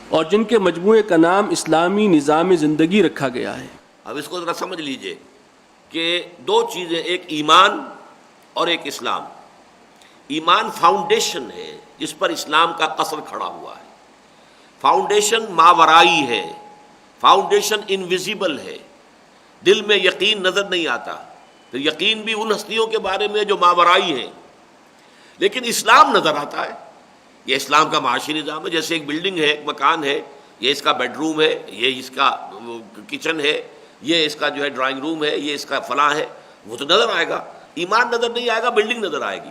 اور جن کے مجموعے کا نام اسلامی نظام زندگی رکھا گیا ہے۔ اب اس کو ذرا سمجھ لیجئے کہ دو چیزیں، ایک ایمان اور ایک اسلام۔ ایمان فاؤنڈیشن ہے جس پر اسلام کا قصر کھڑا ہوا ہے، فاؤنڈیشن ماورائی ہے، فاؤنڈیشن انویزیبل ہے، دل میں یقین نظر نہیں آتا، پھر یقین بھی ان ہستیوں کے بارے میں جو ماورائی ہیں، لیکن اسلام نظر آتا ہے۔ یہ اسلام کا معاشی نظام ہے، جیسے ایک بلڈنگ ہے، ایک مکان ہے، یہ اس کا بیڈ روم ہے، یہ اس کا کچن ہے، یہ اس کا جو ہے ڈرائنگ روم ہے، یہ اس کا فلاں ہے، وہ تو نظر آئے گا۔ ایمان نظر نہیں آئے گا، بلڈنگ نظر آئے گی۔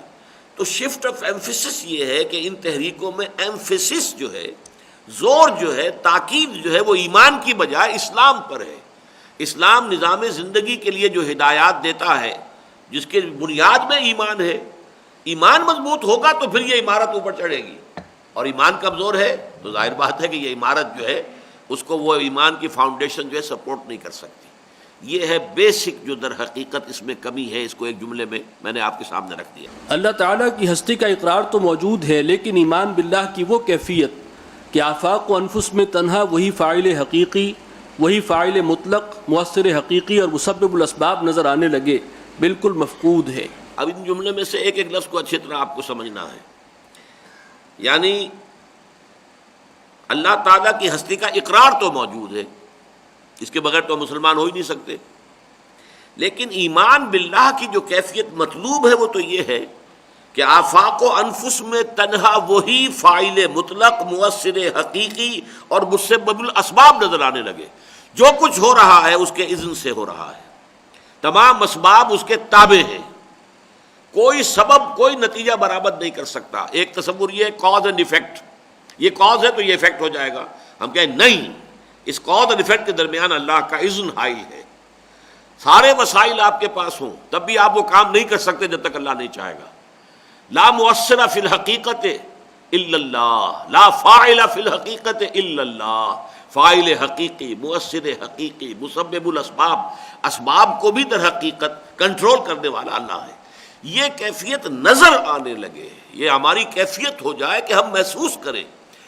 تو شفٹ آف ایمفیسس یہ ہے کہ ان تحریکوں میں ایمفیسس جو ہے، زور جو ہے، تاکید جو ہے، وہ ایمان کی بجائے اسلام پر ہے۔ اسلام نظام زندگی کے لیے جو ہدایات دیتا ہے، جس کے بنیاد میں ایمان ہے، ایمان مضبوط ہوگا تو پھر یہ عمارت اوپر چڑھے گی، اور ایمان کمزور ہے تو ظاہر بات ہے کہ یہ عمارت جو ہے اس کو وہ ایمان کی فاؤنڈیشن جو ہے سپورٹ نہیں کر سکتی۔ یہ ہے بیسک جو در حقیقت اس میں کمی ہے، اس کو ایک جملے میں نے آپ کے سامنے رکھ دیا۔ اللہ تعالیٰ کی ہستی کا اقرار تو موجود ہے، لیکن ایمان باللہ کی وہ کیفیت کہ آفاق و انفس میں تنہا وہی فاعل حقیقی، وہی فاعل مطلق، مؤثر حقیقی اور مسبب الاسباب نظر آنے لگے، بالکل مفقود ہے۔ اب ان جملے میں سے ایک ایک لفظ کو اچھی طرح آپ کو سمجھنا ہے، یعنی اللہ تعالیٰ کی ہستی کا اقرار تو موجود ہے، اس کے بغیر تو مسلمان ہو ہی نہیں سکتے، لیکن ایمان باللہ کی جو کیفیت مطلوب ہے وہ تو یہ ہے کہ آفاق و انفس میں تنہا وہی فاعل مطلق، مؤثر حقیقی اور مسبب الاسباب نظر آنے لگے۔ جو کچھ ہو رہا ہے اس کے اذن سے ہو رہا ہے، تمام اسباب اس کے تابع ہیں، کوئی سبب کوئی نتیجہ برآمد نہیں کر سکتا۔ ایک تصور یہ کاز اینڈ ایفیکٹ، یہ کاز ہے تو یہ ایفیکٹ ہو جائے گا، ہم کہیں نہیں، اس کاز اور ایفیکٹ کے درمیان اللہ کا اذن حائل ہے۔ سارے وسائل آپ کے پاس ہوں تب بھی آپ وہ کام نہیں کر سکتے جب تک اللہ نہیں چاہے گا۔ لا مؤثر فی الحقیقت الا اللہ، لا فاعل فی الحقیقت الا اللہ۔ فاعل حقیقی، مؤثر حقیقی، مسبب الاسباب، اسباب کو بھی در حقیقت کنٹرول کرنے والا اللہ ہے۔ یہ کیفیت نظر آنے لگے، یہ ہماری کیفیت ہو جائے کہ ہم محسوس کریں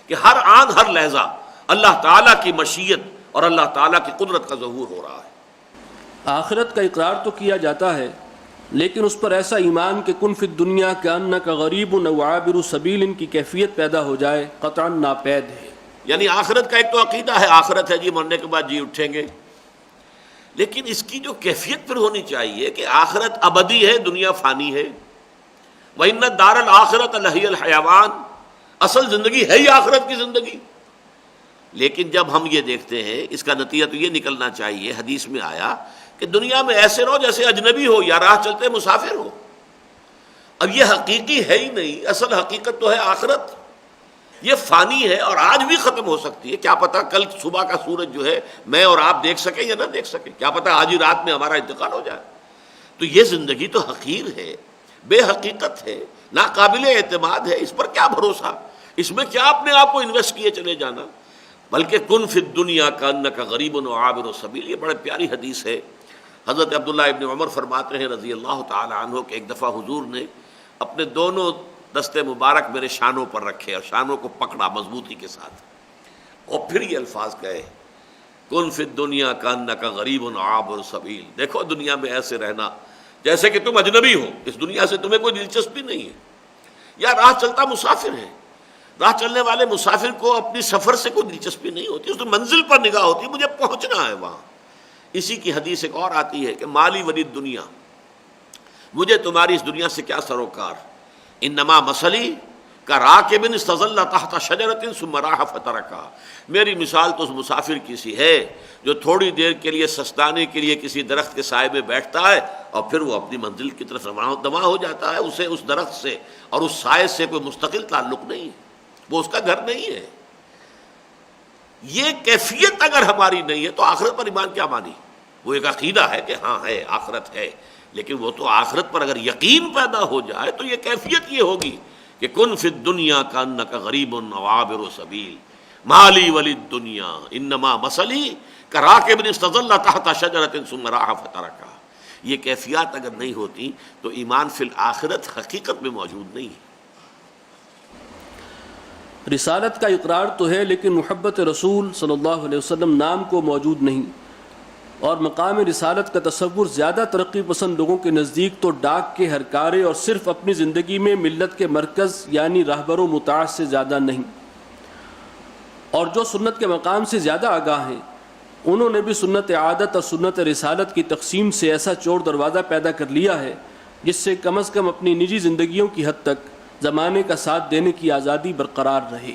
کہ ہر آن ہر لحظہ اللہ تعالیٰ کی مشیت اور اللہ تعالیٰ کی قدرت کا ظہور ہو رہا ہے۔ آخرت کا اقرار تو کیا جاتا ہے، لیکن اس پر ایسا ایمان کہ کن فی الدنیا کأنک غریب و عابر سبیل ان کی کیفیت پیدا ہو جائے قطعاً ناپید ہے۔ یعنی آخرت کا ایک تو عقیدہ ہے، آخرت ہے جی مرنے کے بعد جی اٹھیں گے، لیکن اس کی جو کیفیت پھر ہونی چاہیے کہ آخرت ابدی ہے، دنیا فانی ہے۔ وَإِنَّ الدَّارَ الْآخِرَةَ لَهِيَ الْحَيَوَانُ، اصل زندگی ہے ہی آخرت کی زندگی۔ لیکن جب ہم یہ دیکھتے ہیں، اس کا نتیجہ تو یہ نکلنا چاہیے، حدیث میں آیا کہ دنیا میں ایسے رہو جیسے اجنبی ہو یا راہ چلتے مسافر ہو۔ اب یہ حقیقی ہے ہی نہیں، اصل حقیقت تو ہے آخرت، یہ فانی ہے اور آج بھی ختم ہو سکتی ہے۔ کیا پتہ کل صبح کا سورج جو ہے میں اور آپ دیکھ سکیں یا نہ دیکھ سکیں، کیا پتہ آج ہی رات میں ہمارا انتقال ہو جائے۔ تو یہ زندگی تو حقیر ہے، بے حقیقت ہے، ناقابل اعتماد ہے، اس پر کیا بھروسہ، اس میں کیا اپنے آپ کو انویسٹ کیے چلے جانا۔ بلکہ کن فی الدنیا کانک غریب و عابر سبیل، یہ بڑے پیاری حدیث ہے۔ حضرت عبداللہ ابن عمر فرماتے ہیں رضی اللہ تعالی عنہ کہ ایک دفعہ حضور نے اپنے دونوں دستے مبارک میرے شانوں پر رکھے اور شانوں کو پکڑا مضبوطی کے ساتھ، اور پھر یہ الفاظ کہے کن فی الدنیا کانک غریب و عابر سبیل، دیکھو دنیا میں ایسے رہنا جیسے کہ تم اجنبی ہو، اس دنیا سے تمہیں کوئی دلچسپی نہیں ہے، یا راہ چلتا مسافر ہے۔ راہ چلنے والے مسافر کو اپنی سفر سے کوئی دلچسپی نہیں ہوتی، اس منزل پر نگاہ ہوتی ہے، مجھے پہنچنا ہے وہاں۔ اسی کی حدیث ایک اور آتی ہے کہ مالی ولی دنیا، مجھے تمہاری اس دنیا سے کیا سروکار، انما مثلی کراکب استظل تحت شجرۃ ثم راح فترکھا، میری مثال تو اس مسافر کی سی ہے جو تھوڑی دیر کے لیے سستانے کے لیے کسی درخت کے سائے میں بیٹھتا ہے اور پھر وہ اپنی منزل کی طرف رواں ہو جاتا ہے۔ اسے اس درخت سے اور اس سائے سے کوئی مستقل تعلق نہیں ہے، وہ اس کا گھر نہیں ہے۔ یہ کیفیت اگر ہماری نہیں ہے تو آخرت پر ایمان کیا مانی؟ وہ ایک عقیدہ ہے کہ ہاں ہے، آخرت ہے، لیکن وہ تو آخرت پر اگر یقین پیدا ہو جائے تو یہ کیفیت یہ ہوگی کہ کن فی الدنیا کانک غریب و عابر سبیل، مالی ولی الدنیا انما مثلی کراکب استظل تحت شجرۃ ثم راح فترکھا۔ یہ کیفیات اگر نہیں ہوتی تو ایمان فی الآخرت حقیقت میں موجود نہیں ہے۔ رسالت کا اقرار تو ہے لیکن محبت رسول صلی اللہ علیہ وسلم نام کو موجود نہیں، اور مقام رسالت کا تصور زیادہ ترقی پسند لوگوں کے نزدیک تو ڈاک کے ہر کارے اور صرف اپنی زندگی میں ملت کے مرکز یعنی راہبر و مطاع سے زیادہ نہیں۔ اور جو سنت کے مقام سے زیادہ آگاہ ہیں انہوں نے بھی سنت عادت اور سنت رسالت کی تقسیم سے ایسا چور دروازہ پیدا کر لیا ہے جس سے کم از کم اپنی نجی زندگیوں کی حد تک زمانے کا ساتھ دینے کی آزادی برقرار رہے۔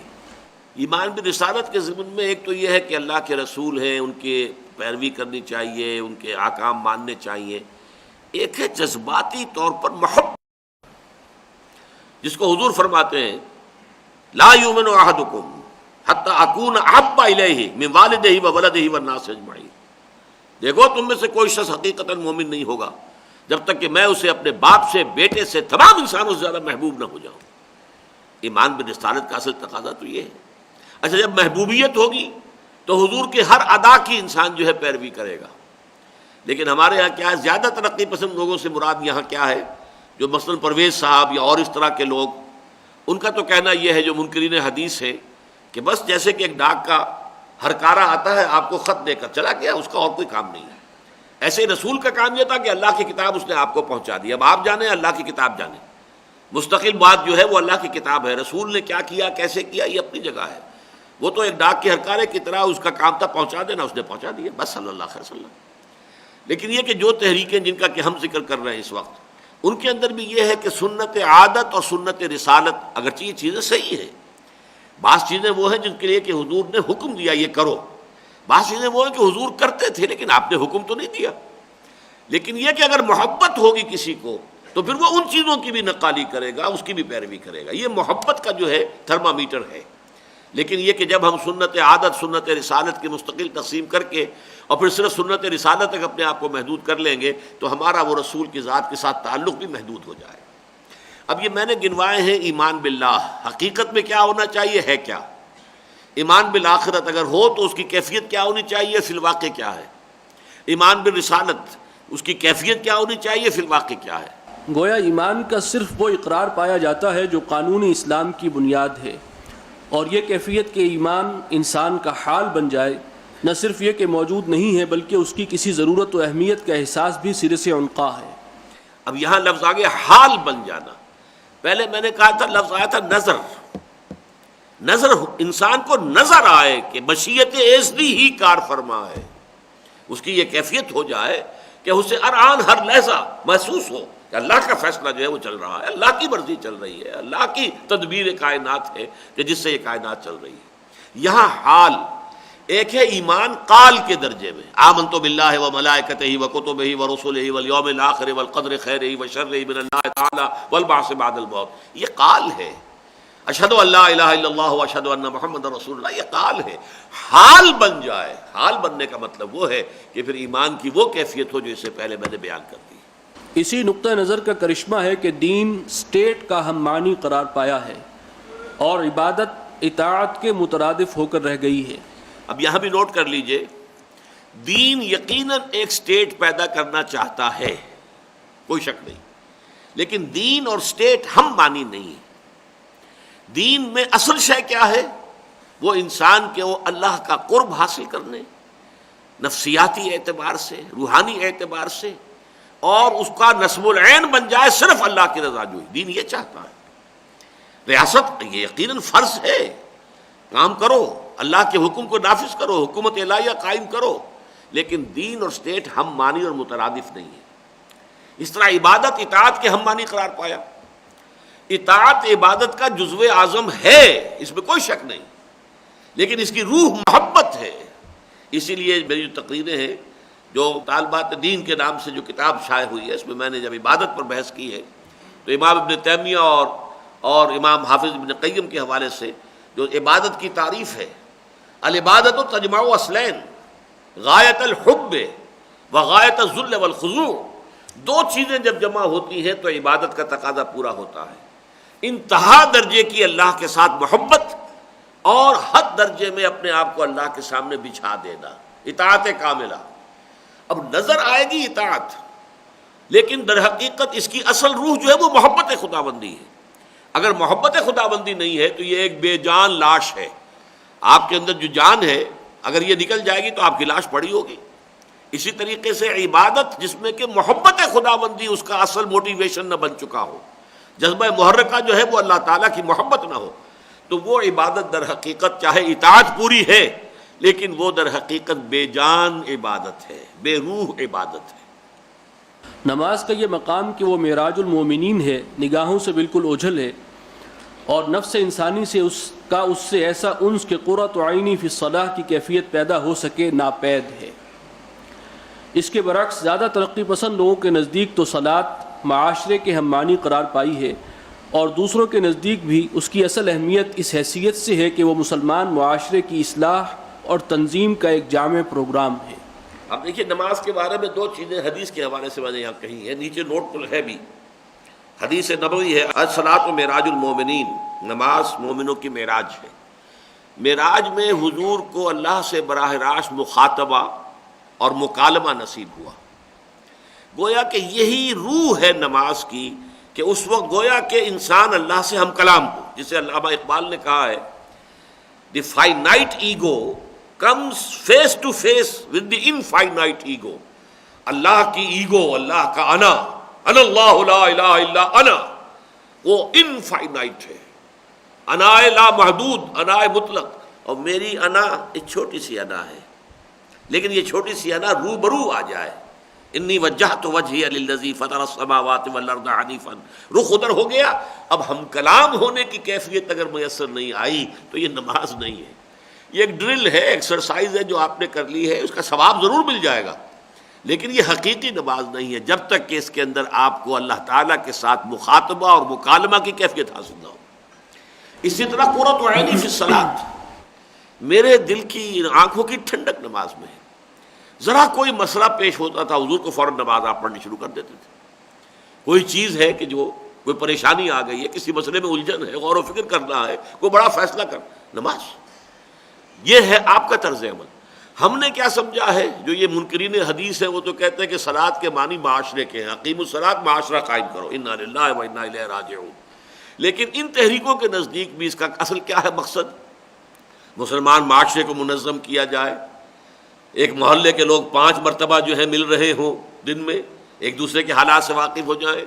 ایمان بالرسالت کے ضمن میں ایک تو یہ ہے کہ اللہ کے رسول ہیں، ان کی پیروی کرنی چاہیے، ان کے احکام ماننے چاہیے۔ ایک ہے جذباتی طور پر محبت، جس کو حضور فرماتے ہیں لا یؤمن احدکم حتی اکون احب الیہ من والدہ وولدہ والناس اجمعین، دیکھو تم میں سے کوئی شخص حقیقتاً مومن نہیں ہوگا جب تک کہ میں اسے اپنے باپ سے، بیٹے سے، تمام انسانوں سے زیادہ محبوب نہ ہو جاؤں۔ ایمان بالرسالت کا اصل تقاضا تو یہ ہے۔ اچھا، جب محبوبیت ہوگی تو حضور کے ہر ادا کی انسان جو ہے پیروی کرے گا، لیکن ہمارے یہاں کیا ہے، زیادہ ترقی پسند لوگوں سے مراد یہاں کیا ہے، جو مثلاً پرویز صاحب یا اور اس طرح کے لوگ، ان کا تو کہنا یہ ہے جو منکرین حدیث ہے کہ بس جیسے کہ ایک ڈاک کا ہرکارہ آتا ہے آپ کو خط دے کر چلا گیا، اس کا اور کوئی کام نہیں ہے، ایسے رسول کا کام یہ تھا کہ اللہ کی کتاب اس نے آپ کو پہنچا دی، اب آپ جانیں اللہ کی کتاب جانیں، مستقل بات جو ہے وہ اللہ کی کتاب ہے، رسول نے کیا کیا کیسے کیا یہ اپنی جگہ ہے، وہ تو ایک ڈاک کے ہرکارے کی طرح اس کا کام تھا پہنچا دینا، اس نے پہنچا دیا بس صلی اللہ علیہ وسلم۔ لیکن یہ کہ جو تحریکیں جن کا کہ ہم ذکر کر رہے ہیں اس وقت، ان کے اندر بھی یہ ہے کہ سنت عادت اور سنت رسالت اگرچہ یہ چیزیں صحیح ہیں، بعض چیزیں وہ ہیں جن کے لیے کہ حضور نے حکم دیا یہ کرو، بعض چیزیں وہ ہیں کہ حضور کرتے تھے لیکن آپ نے حکم تو نہیں دیا، لیکن یہ کہ اگر محبت ہوگی کسی کو تو پھر وہ ان چیزوں کی بھی نقالی کرے گا، اس کی بھی پیروی کرے گا، یہ محبت کا جو ہے تھرمامیٹر ہے۔ لیکن یہ کہ جب ہم سنت عادت سنت رسالت کی مستقل تقسیم کر کے اور پھر صرف سنت رسالت تک اپنے آپ کو محدود کر لیں گے تو ہمارا وہ رسول کی ذات کے ساتھ تعلق بھی محدود ہو جائے۔ اب یہ میں نے گنوائے ہیں ایمان باللہ، حقیقت میں کیا ہونا چاہیے ہے کیا، ایمان بالآخرت اگر ہو تو اس کی کیفیت کیا ہونی چاہیے، فی الواقع کیا ہے، ایمان بالرسالت اس کی کیفیت کیا ہونی چاہیے، فی الواقع کیا ہے۔ گویا ایمان کا صرف وہ اقرار پایا جاتا ہے جو قانونی اسلام کی بنیاد ہے، اور یہ کیفیت کہ ایمان انسان کا حال بن جائے، نہ صرف یہ کہ موجود نہیں ہے بلکہ اس کی کسی ضرورت و اہمیت کا احساس بھی سرے سے عنقا ہے۔ اب یہاں لفظ آگے حال بن جانا، پہلے میں نے کہا تھا لفظ آیا تھا نظر، نظر انسان کو نظر آئے کہ مشیت ایزدی ہی کار فرما ہے، اس کی یہ کیفیت ہو جائے کہ اسے ہر آن ہر لحظہ محسوس ہو کہ اللہ کا فیصلہ جو ہے وہ چل رہا ہے، اللہ کی مرضی چل رہی ہے، اللہ کی تدبیر کائنات ہے کہ جس سے یہ کائنات چل رہی ہے۔ یہاں حال ایک ہے ایمان قال کے درجے میں، آمنت باللہ و ملائکتہ و کتبہ و رسلہ والیوم الآخر والقدر خیرہ و شرہ من اللہ تعالی والبعث بعد الموت، یہ قال ہے۔ اشہدو ان لا الہ الا اللہ و اشہدو ان محمد رسول اللہ، یہ قال ہے۔ حال بن جائے، حال بننے کا مطلب وہ ہے کہ پھر ایمان کی وہ کیفیت ہو جو اس سے پہلے میں نے بیان کر دی۔ اسی نقطہ نظر کا کرشمہ ہے کہ دین سٹیٹ کا ہم معنی قرار پایا ہے اور عبادت اطاعت کے مترادف ہو کر رہ گئی ہے۔ اب یہاں بھی نوٹ کر لیجئے، دین یقیناً ایک سٹیٹ پیدا کرنا چاہتا ہے، کوئی شک نہیں، لیکن دین اور سٹیٹ ہم معنی نہیں ہے۔ دین میں اصل شے کیا ہے؟ وہ انسان کے وہ اللہ کا قرب حاصل کرنے، نفسیاتی اعتبار سے، روحانی اعتبار سے، اور اس کا نصب العین بن جائے صرف اللہ کی رضا جوئی۔ دین یہ چاہتا ہے۔ ریاست یہ یقیناً فرض ہے، کام کرو، اللہ کے حکم کو نافذ کرو، حکومت الہیہ قائم کرو، لیکن دین اور سٹیٹ ہم معنی اور مترادف نہیں ہے۔ اس طرح عبادت اطاعت کے ہم معنی قرار پایا۔ اطاعت عبادت کا جزو اعظم ہے، اس میں کوئی شک نہیں، لیکن اس کی روح محبت ہے۔ اسی لیے میری جو تقریریں ہیں، جو طالبات دین کے نام سے جو کتاب شائع ہوئی ہے، اس میں نے جب عبادت پر بحث کی ہے تو امام ابن تیمیہ اور امام حافظ ابن قیم کے حوالے سے جو عبادت کی تعریف ہے، العبادت تجمع اصلین غایت الحب و غایت الذل والخضوع، دو چیزیں جب جمع ہوتی ہیں تو عبادت کا تقاضا پورا ہوتا ہے۔ انتہا درجے کی اللہ کے ساتھ محبت اور حد درجے میں اپنے آپ کو اللہ کے سامنے بچھا دینا، اطاعت کاملہ۔ اب نظر آئے گی اطاعت، لیکن در حقیقت اس کی اصل روح جو ہے وہ محبت خداوندی ہے۔ اگر محبت خداوندی نہیں ہے تو یہ ایک بے جان لاش ہے۔ آپ کے اندر جو جان ہے اگر یہ نکل جائے گی تو آپ کی لاش پڑی ہوگی۔ اسی طریقے سے عبادت جس میں کہ محبت خداوندی اس کا اصل موٹیویشن نہ بن چکا ہو، جذبہ محرکہ جو ہے وہ اللہ تعالیٰ کی محبت نہ ہو، تو وہ عبادت در حقیقت چاہے اطاعت پوری ہے لیکن وہ در حقیقت بے جان عبادت ہے، بے روح عبادت ہے۔ نماز کا یہ مقام کہ وہ معراج المومنین ہے، نگاہوں سے بالکل اوجھل ہے، اور نفس انسانی سے اس سے ایسا انس کہ قرۃ عینی فی الصلاۃ کی کیفیت پیدا ہو سکے ناپید ہے۔ اس کے برعکس زیادہ ترقی پسند لوگوں کے نزدیک تو صلاۃ معاشرے کے ہم معنی قرار پائی ہے، اور دوسروں کے نزدیک بھی اس کی اصل اہمیت اس حیثیت سے ہے کہ وہ مسلمان معاشرے کی اصلاح اور تنظیم کا ایک جامع پروگرام ہے۔ اب دیکھیے، نماز کے بارے میں دو چیزیں حدیث کے حوالے سے میں نے یہاں کہی ہے، نیچے نوٹ پر ہے بھی، حدیث نبوی ہے، الصلاۃ معراج المومنین، نماز مومنوں کی معراج ہے۔ معراج میں حضور کو اللہ سے براہ راست مخاطبہ اور مکالمہ نصیب ہوا۔ گویا کہ یہی روح ہے نماز کی کہ اس وقت گویا کہ انسان اللہ سے ہم کلام ہو، جسے علامہ اقبال نے کہا ہے the finite ego comes face to face with the infinite ego۔ اللہ کی ایگو، اللہ کا انا اللہ لا الہ الا انا، وہ انفائنائٹ ہے، انا لا محدود، انا مطلق، اور میری انا ایک چھوٹی سی انا ہے، لیکن یہ چھوٹی سی انا روبرو آ جائے، انی وجہت وجہی للذی فطر السماوات والارض حنیفا، رخ ادھر ہو گیا۔ اب ہم کلام ہونے کی کیفیت اگر میسر نہیں آئی تو یہ نماز نہیں ہے، یہ ایک ڈرل ہے، ایکسرسائز ہے جو آپ نے کر لی ہے، اس کا ثواب ضرور مل جائے گا، لیکن یہ حقیقی نماز نہیں ہے جب تک کہ اس کے اندر آپ کو اللہ تعالیٰ کے ساتھ مخاطبہ اور مکالمہ کی کیفیت حاصل نہ ہو۔ اسی طرح قرۃ عینی فی الصلاۃ، میرے دل کی آنکھوں کی ٹھنڈک نماز میں ہے۔ ذرا کوئی مسئلہ پیش ہوتا تھا حضور کو فوراً نماز آپ پڑھنی شروع کر دیتے تھے۔ کوئی چیز ہے کہ جو کوئی پریشانی آ گئی ہے، کسی مسئلے میں الجھن ہے، غور و فکر کرنا ہے، کوئی بڑا فیصلہ کرنا، نماز، یہ ہے آپ کا طرز عمل۔ ہم نے کیا سمجھا ہے، جو یہ منکرین حدیث ہے وہ تو کہتے ہیں کہ صلاۃ کے معنی معاشرے کے ہیں، اقیم الصلاۃ، معاشرہ قائم کرو، انا للہ و انا الیہ راجعون، لیکن ان تحریکوں کے نزدیک بھی اس کا اصل کیا ہے مقصد؟ مسلمان معاشرے کو منظم کیا جائے، ایک محلے کے لوگ 5 مرتبہ جو ہے مل رہے ہوں دن میں، ایک دوسرے کے حالات سے واقف ہو جائیں،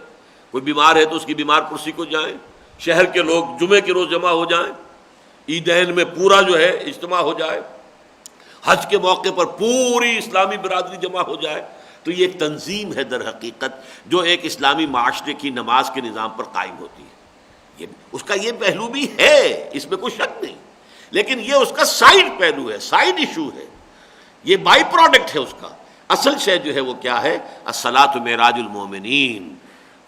کوئی بیمار ہے تو اس کی بیمار پرسی کو جائیں، شہر کے لوگ جمعے کے روز جمع ہو جائیں، عیدین میں پورا جو ہے اجتماع ہو جائے، حج کے موقع پر پوری اسلامی برادری جمع ہو جائے، تو یہ ایک تنظیم ہے در حقیقت جو ایک اسلامی معاشرے کی نماز کے نظام پر قائم ہوتی ہے۔ اس کا یہ پہلو بھی ہے، اس میں کوئی شک نہیں، لیکن یہ اس کا سائیڈ پہلو ہے، سائیڈ ایشو ہے، یہ بائی پروڈکٹ ہے اس کا۔ اصل شے جو ہے وہ کیا ہے؟ الصلاۃ معراج المومنین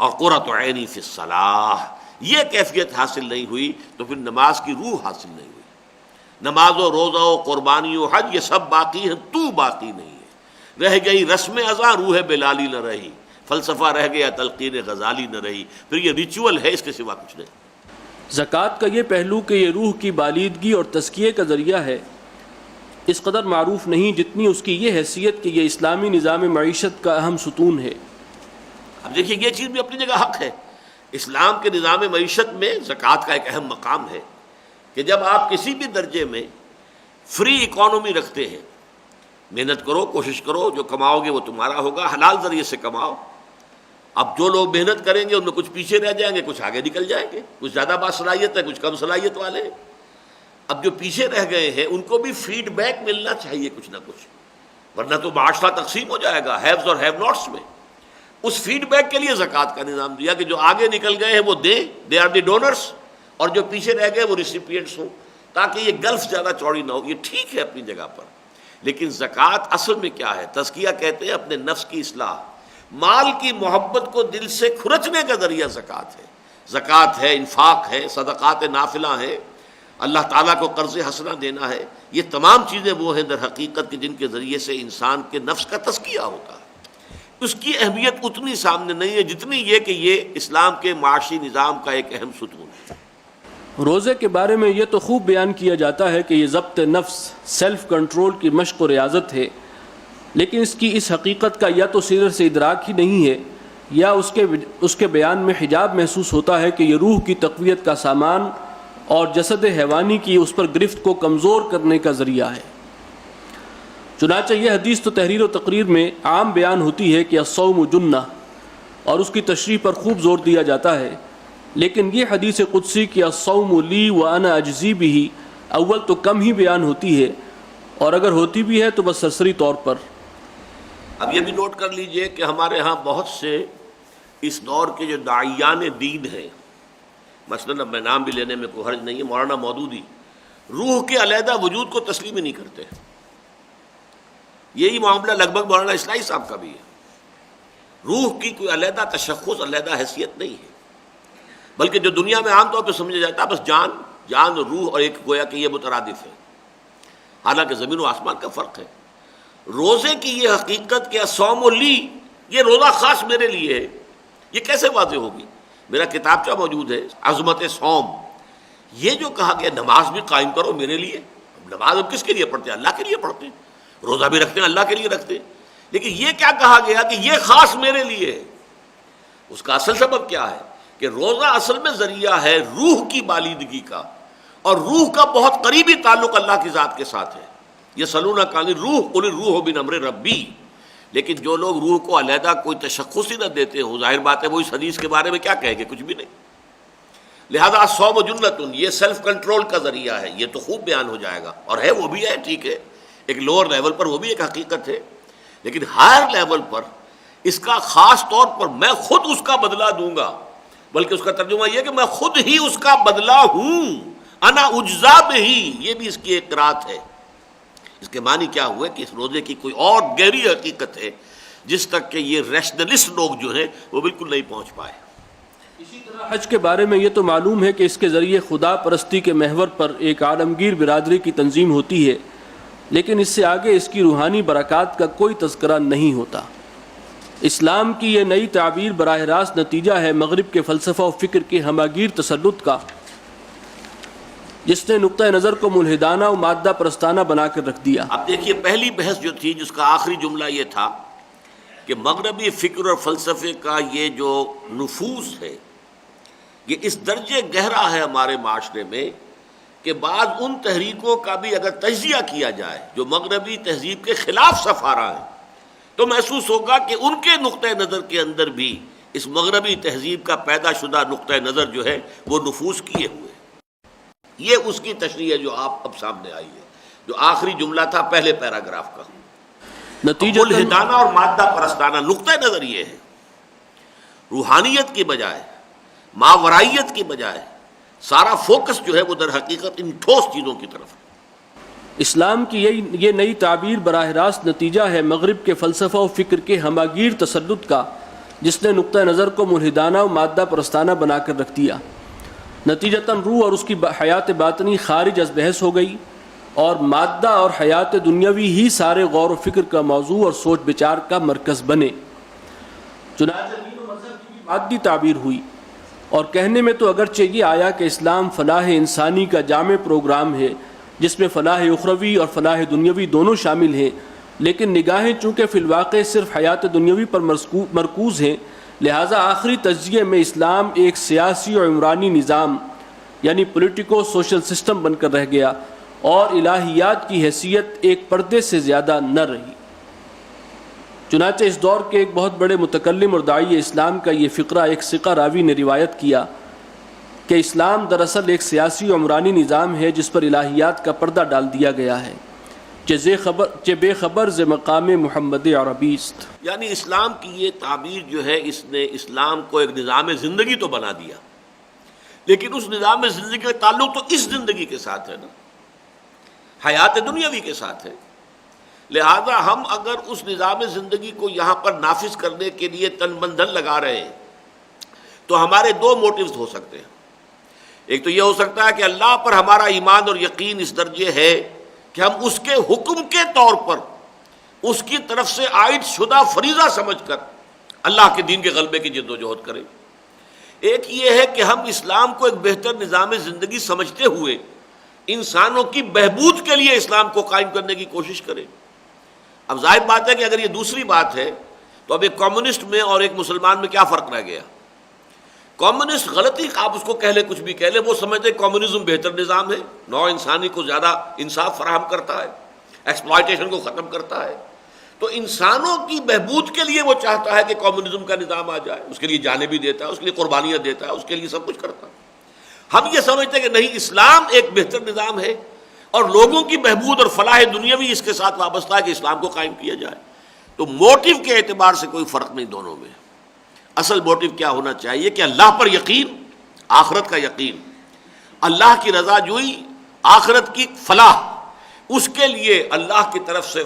اور قرۃ عینی فی الصلاۃ۔ یہ کیفیت حاصل نہیں ہوئی تو پھر نماز کی روح حاصل نہیں ہوئی۔ نماز و روزہ و قربانی و حج یہ سب باقی ہیں، تو باقی نہیں ہے۔ رہ گئی رسم ازاں، روح بلالی نہ رہی، فلسفہ رہ گیا، تلقین غزالی نہ رہی، پھر یہ ریچول ہے، اس کے سوا کچھ نہیں۔ زکوٰۃ کا یہ پہلو کہ یہ روح کی بالیدگی اور تزکیے کا ذریعہ ہے، اس قدر معروف نہیں جتنی اس کی یہ حیثیت کہ یہ اسلامی نظام معیشت کا اہم ستون ہے۔ اب دیکھیے یہ چیز بھی اپنی جگہ حق ہے، اسلام کے نظام معیشت میں زکوٰۃ کا ایک اہم مقام ہے کہ جب آپ کسی بھی درجے میں فری اکانومی رکھتے ہیں، محنت کرو، کوشش کرو، جو کماؤ گے وہ تمہارا ہوگا، حلال ذریعے سے کماؤ۔ اب جو لوگ محنت کریں گے ان میں کچھ پیچھے رہ جائیں گے، کچھ آگے نکل جائیں گے، کچھ زیادہ باصلاحیت ہے، کچھ کم صلاحیت والے ہیں۔ اب جو پیچھے رہ گئے ہیں ان کو بھی فیڈ بیک ملنا چاہیے کچھ نہ کچھ، ورنہ تو معاشرہ تقسیم ہو جائے گا ہیوز اور ہیو ناٹس میں۔ اس فیڈ بیک کے لیے زکوٰۃ کا نظام دیا کہ جو آگے نکل گئے ہیں وہ دیں، دے آر دی ڈونرس، اور جو پیچھے رہ گئے وہ ریسیپینٹس ہوں، تاکہ یہ گلف زیادہ چوڑی نہ ہو۔ یہ ٹھیک ہے اپنی جگہ پر، لیکن زکوٰۃ اصل میں کیا ہے؟ تزکیہ کہتے ہیں اپنے نفس کی اصلاح، مال کی محبت کو دل سے کھرچنے کا ذریعہ زکوٰۃ ہے۔ زکوٰۃ ہے، انفاق ہے، صدقات نافلہ ہے، اللہ تعالیٰ کو قرض حسنہ دینا ہے۔ یہ تمام چیزیں وہ ہیں در حقیقت کہ جن کے ذریعے سے انسان کے نفس کا تزکیہ ہوتا ہے۔ اس کی اہمیت اتنی سامنے نہیں ہے جتنی یہ کہ یہ اسلام کے معاشی نظام کا ایک اہم ستون ہے۔ روزے کے بارے میں یہ تو خوب بیان کیا جاتا ہے کہ یہ ضبط نفس، سیلف کنٹرول کی مشق و ریاضت ہے، لیکن اس کی اس حقیقت کا یا تو سر سے ادراک ہی نہیں ہے، یا اس کے بیان میں حجاب محسوس ہوتا ہے کہ یہ روح کی تقویت کا سامان اور جسد حیوانی کی اس پر گرفت کو کمزور کرنے کا ذریعہ ہے۔ چنانچہ یہ حدیث تو تحریر و تقریر میں عام بیان ہوتی ہے کہ الصوم جنہ، اور اس کی تشریح پر خوب زور دیا جاتا ہے، لیکن یہ حدیث قدسی کہ الصوم لی وانا اجزی بہ اول تو کم ہی بیان ہوتی ہے، اور اگر ہوتی بھی ہے تو بس سرسری طور پر۔ اب یہ بھی نوٹ کر لیجئے کہ ہمارے ہاں بہت سے اس دور کے جو داعیان دین ہیں، مثلاً اب میں نام بھی لینے میں کوئی حرج نہیں ہے، مولانا مودودی روح کے علیحدہ وجود کو تسلیم ہی نہیں کرتے۔ یہی معاملہ لگ بھگ مولانا اصلاحی صاحب کا بھی ہے۔ روح کی کوئی علیحدہ تشخص، علیحدہ حیثیت نہیں ہے، بلکہ جو دنیا میں عام طور پہ سمجھا جاتا ہے بس جان اور روح، اور ایک گویا کہ یہ مترادف ہے، حالانکہ زمین و آسمان کا فرق ہے۔ روزے کی یہ حقیقت کہ الصوم لی، یہ روزہ خاص میرے لیے ہے، یہ کیسے واضح ہوگی؟ میرا کتابچہ موجود ہے، عظمت صوم، یہ جو کہا گیا نماز بھی قائم کرو میرے لیے۔ نماز ہم کس کے لیے پڑھتے ہیں؟ اللہ کے لیے پڑھتے ہیں۔ روزہ بھی رکھتے ہیں، اللہ کے لیے رکھتے ہیں، لیکن یہ کیا کہا گیا کہ یہ خاص میرے لیے ہے؟ اس کا اصل سبب کیا ہے کہ روزہ اصل میں ذریعہ ہے روح کی بالیدگی کا، اور روح کا بہت قریبی تعلق اللہ کی ذات کے ساتھ ہے۔ یسألونک عن الروح قل الروح من امر ربی، لیکن جو لوگ روح کو علیحدہ کوئی تشخص ہی نہ دیتے ہوں، ظاہر بات ہے وہ اس حدیث کے بارے میں کیا کہیں گے؟ کچھ بھی نہیں۔ لہذا الصوم جنۃ، یہ سیلف کنٹرول کا ذریعہ ہے، یہ تو خوب بیان ہو جائے گا، اور ہے وہ بھی ہے، ٹھیک ہے، ایک لوور لیول پر وہ بھی ایک حقیقت ہے، لیکن ہائر لیول پر اس کا خاص طور پر میں خود اس کا بدلہ دوں گا، بلکہ اس کا ترجمہ یہ کہ میں خود ہی اس کا بدلہ ہوں، انا اجزا بہ، یہ بھی اس کی ایک قرات ہے۔ اس کے معنی کیا ہوئے کہ اس روزے کی کوئی اور گہری حقیقت ہے جس تک کہ یہ ریشنلسٹ لوگ جو ہیں وہ بالکل نہیں پہنچ پائے۔ اسی طرح حج کے بارے میں یہ تو معلوم ہے کہ اس کے ذریعے خدا پرستی کے محور پر ایک عالمگیر برادری کی تنظیم ہوتی ہے، لیکن اس سے آگے اس کی روحانی برکات کا کوئی تذکرہ نہیں ہوتا۔ اسلام کی یہ نئی تعبیر براہ راست نتیجہ ہے مغرب کے فلسفہ و فکر کے ہماگیر تسلط کا، جس نے نقطہ نظر کو ملحدانہ و مادہ پرستانہ بنا کر رکھ دیا۔ اب دیکھیے پہلی بحث جو تھی جس کا آخری جملہ یہ تھا کہ مغربی فکر اور فلسفے کا یہ جو نفوذ ہے یہ اس درجے گہرا ہے ہمارے معاشرے میں کہ بعض ان تحریکوں کا بھی اگر تجزیہ کیا جائے جو مغربی تہذیب کے خلاف سفارہ ہیں تو محسوس ہوگا کہ ان کے نقطہ نظر کے اندر بھی اس مغربی تہذیب کا پیدا شدہ نقطہ نظر جو ہے وہ نفوذ کیے ہوئے۔ یہ اس کی تشریح ہے جو آپ اب سامنے آئی ہے، جو آخری جملہ تھا پہلے پیراگراف کا۔ نتیجہ ملحدانہ اور مادہ پرستانہ نقطۂ نظر یہ ہے، روحانیت کی بجائے، ماورائیت کی بجائے سارا فوکس جو ہے وہ در حقیقت ان ٹھوس چیزوں کی طرف ہے۔ اسلام کی یہ نئی تعبیر براہ راست نتیجہ ہے مغرب کے فلسفہ و فکر کے ہماگیر تسلط کا، جس نے نقطہ نظر کو ملحدانہ و مادہ پرستانہ بنا کر رکھ دیا۔ نتیجتاً روح اور اس کی حیات باطنی خارج از بحث ہو گئی، اور مادہ اور حیات دنیاوی ہی سارے غور و فکر کا موضوع اور سوچ بچار کا مرکز بنے۔ چنانچہ دین و مذہب کی مادی تعبیر ہوئی، اور کہنے میں تو اگرچہ یہ آیا کہ اسلام فلاح انسانی کا جامع پروگرام ہے جس میں فلاح اخروی اور فلاح دنیاوی دونوں شامل ہیں، لیکن نگاہیں چونکہ فی الواقع صرف حیات دنیاوی پر مرکوز ہیں، لہٰذا آخری تجزیے میں اسلام ایک سیاسی اور عمرانی نظام یعنی پولیٹیکو سوشل سسٹم بن کر رہ گیا، اور الہیات کی حیثیت ایک پردے سے زیادہ نہ رہی۔ چنانچہ اس دور کے ایک بہت بڑے متکلم اور داعی اسلام کا یہ فقرہ ایک ثقہ راوی نے روایت کیا کہ اسلام دراصل ایک سیاسی و عمرانی نظام ہے جس پر الہیات کا پردہ ڈال دیا گیا ہے، چہ بے خبر ز مقام محمد عربی است۔ یعنی اسلام کی یہ تعبیر جو ہے، اس نے اسلام کو ایک نظام زندگی تو بنا دیا، لیکن اس نظام زندگی کا تعلق تو اس زندگی کے ساتھ ہے نا، حیات دنیاوی کے ساتھ ہے۔ لہذا ہم اگر اس نظام زندگی کو یہاں پر نافذ کرنے کے لیے تن من دھن لگا رہے ہیں تو ہمارے دو موٹیوز ہو سکتے ہیں۔ ایک تو یہ ہو سکتا ہے کہ اللہ پر ہمارا ایمان اور یقین اس درجے ہے کہ ہم اس کے حکم کے طور پر اس کی طرف سے عائد شدہ فریضہ سمجھ کر اللہ کے دین کے غلبے کی جد و جہد کریں۔ ایک یہ ہے کہ ہم اسلام کو ایک بہتر نظام زندگی سمجھتے ہوئے انسانوں کی بہبود کے لیے اسلام کو قائم کرنے کی کوشش کریں۔ اب ظاہر بات ہے کہ اگر یہ دوسری بات ہے تو اب ایک کمیونسٹ میں اور ایک مسلمان میں کیا فرق رہ گیا؟ کمیونسٹ غلطی، آپ اس کو کہہ لیں کچھ بھی کہہ لیں، وہ سمجھتے کمیونزم بہتر نظام ہے، نوع انسانی کو زیادہ انصاف فراہم کرتا ہے، ایکسپلائٹیشن کو ختم کرتا ہے، تو انسانوں کی بہبود کے لیے وہ چاہتا ہے کہ کمیونزم کا نظام آ جائے، اس کے لیے جانیں بھی دیتا ہے، اس کے لیے قربانیاں دیتا ہے، اس کے لیے سب کچھ کرتا ہے۔ ہم یہ سمجھتے ہیں کہ نہیں، اسلام ایک بہتر نظام ہے اور لوگوں کی بہبود اور فلاح دنیاوی اس کے ساتھ وابستہ ہے کہ اسلام کو قائم کیا جائے۔ تو موٹیو کے اعتبار سے کوئی فرق نہیں دونوں میں۔ اصل موٹیو کیا ہونا چاہیے کہ اللہ پر یقین، آخرت کا یقین، اللہ کی رضا جوئی، آخرت کی فلاح، اس کے لیے اللہ کی طرف سے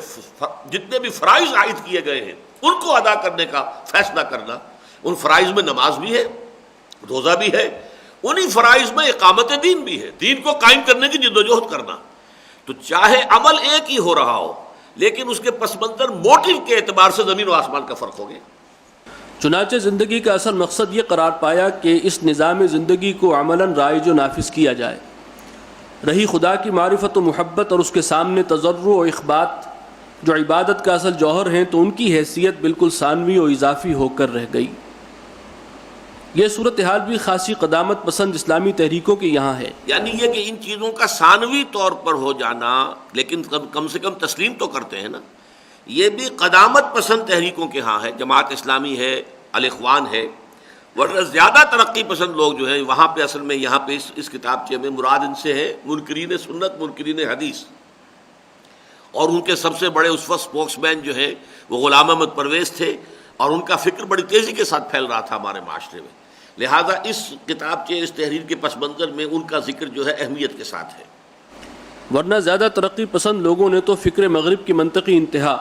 جتنے بھی فرائض عائد کیے گئے ہیں ان کو ادا کرنے کا فیصلہ کرنا۔ ان فرائض میں نماز بھی ہے، روزہ بھی ہے، انہی فرائض میں اقامت دین بھی ہے، دین کو قائم کرنے کی جدوجہد کرنا۔ تو چاہے عمل ایک ہی ہو رہا ہو لیکن اس کے پس منظر موٹیو کے اعتبار سے زمین و آسمان کا فرق ہو گیا۔ چنانچہ زندگی کا اصل مقصد یہ قرار پایا کہ اس نظام زندگی کو عملاً رائج و نافذ کیا جائے۔ رہی خدا کی معرفت و محبت اور اس کے سامنے تضرع و اخبات جو عبادت کا اصل جوہر ہیں، تو ان کی حیثیت بالکل ثانوی و اضافی ہو کر رہ گئی۔ یہ صورتحال بھی خاصی قدامت پسند اسلامی تحریکوں کے یہاں ہے۔ یعنی یہ کہ ان چیزوں کا ثانوی طور پر ہو جانا، لیکن کم سے کم تسلیم تو کرتے ہیں نا، یہ بھی قدامت پسند تحریکوں کے ہاں ہے۔ جماعت اسلامی ہے، الاخوان ہے، ورنہ زیادہ ترقی پسند لوگ جو ہیں وہاں پہ اصل میں یہاں پہ اس کتابچے میں مراد ان سے ہے منکرین سنت، منکرین حدیث، اور ان کے سب سے بڑے اس وقت اسپوکس مین جو ہیں وہ غلام احمد پرویز تھے، اور ان کا فکر بڑی تیزی کے ساتھ پھیل رہا تھا ہمارے معاشرے میں۔ لہٰذا اس کتابچے، اس تحریر کے پس منظر میں ان کا ذکر جو ہے اہمیت کے ساتھ ہے۔ ورنہ زیادہ ترقی پسند لوگوں نے تو فکر مغرب کی منطقی انتہا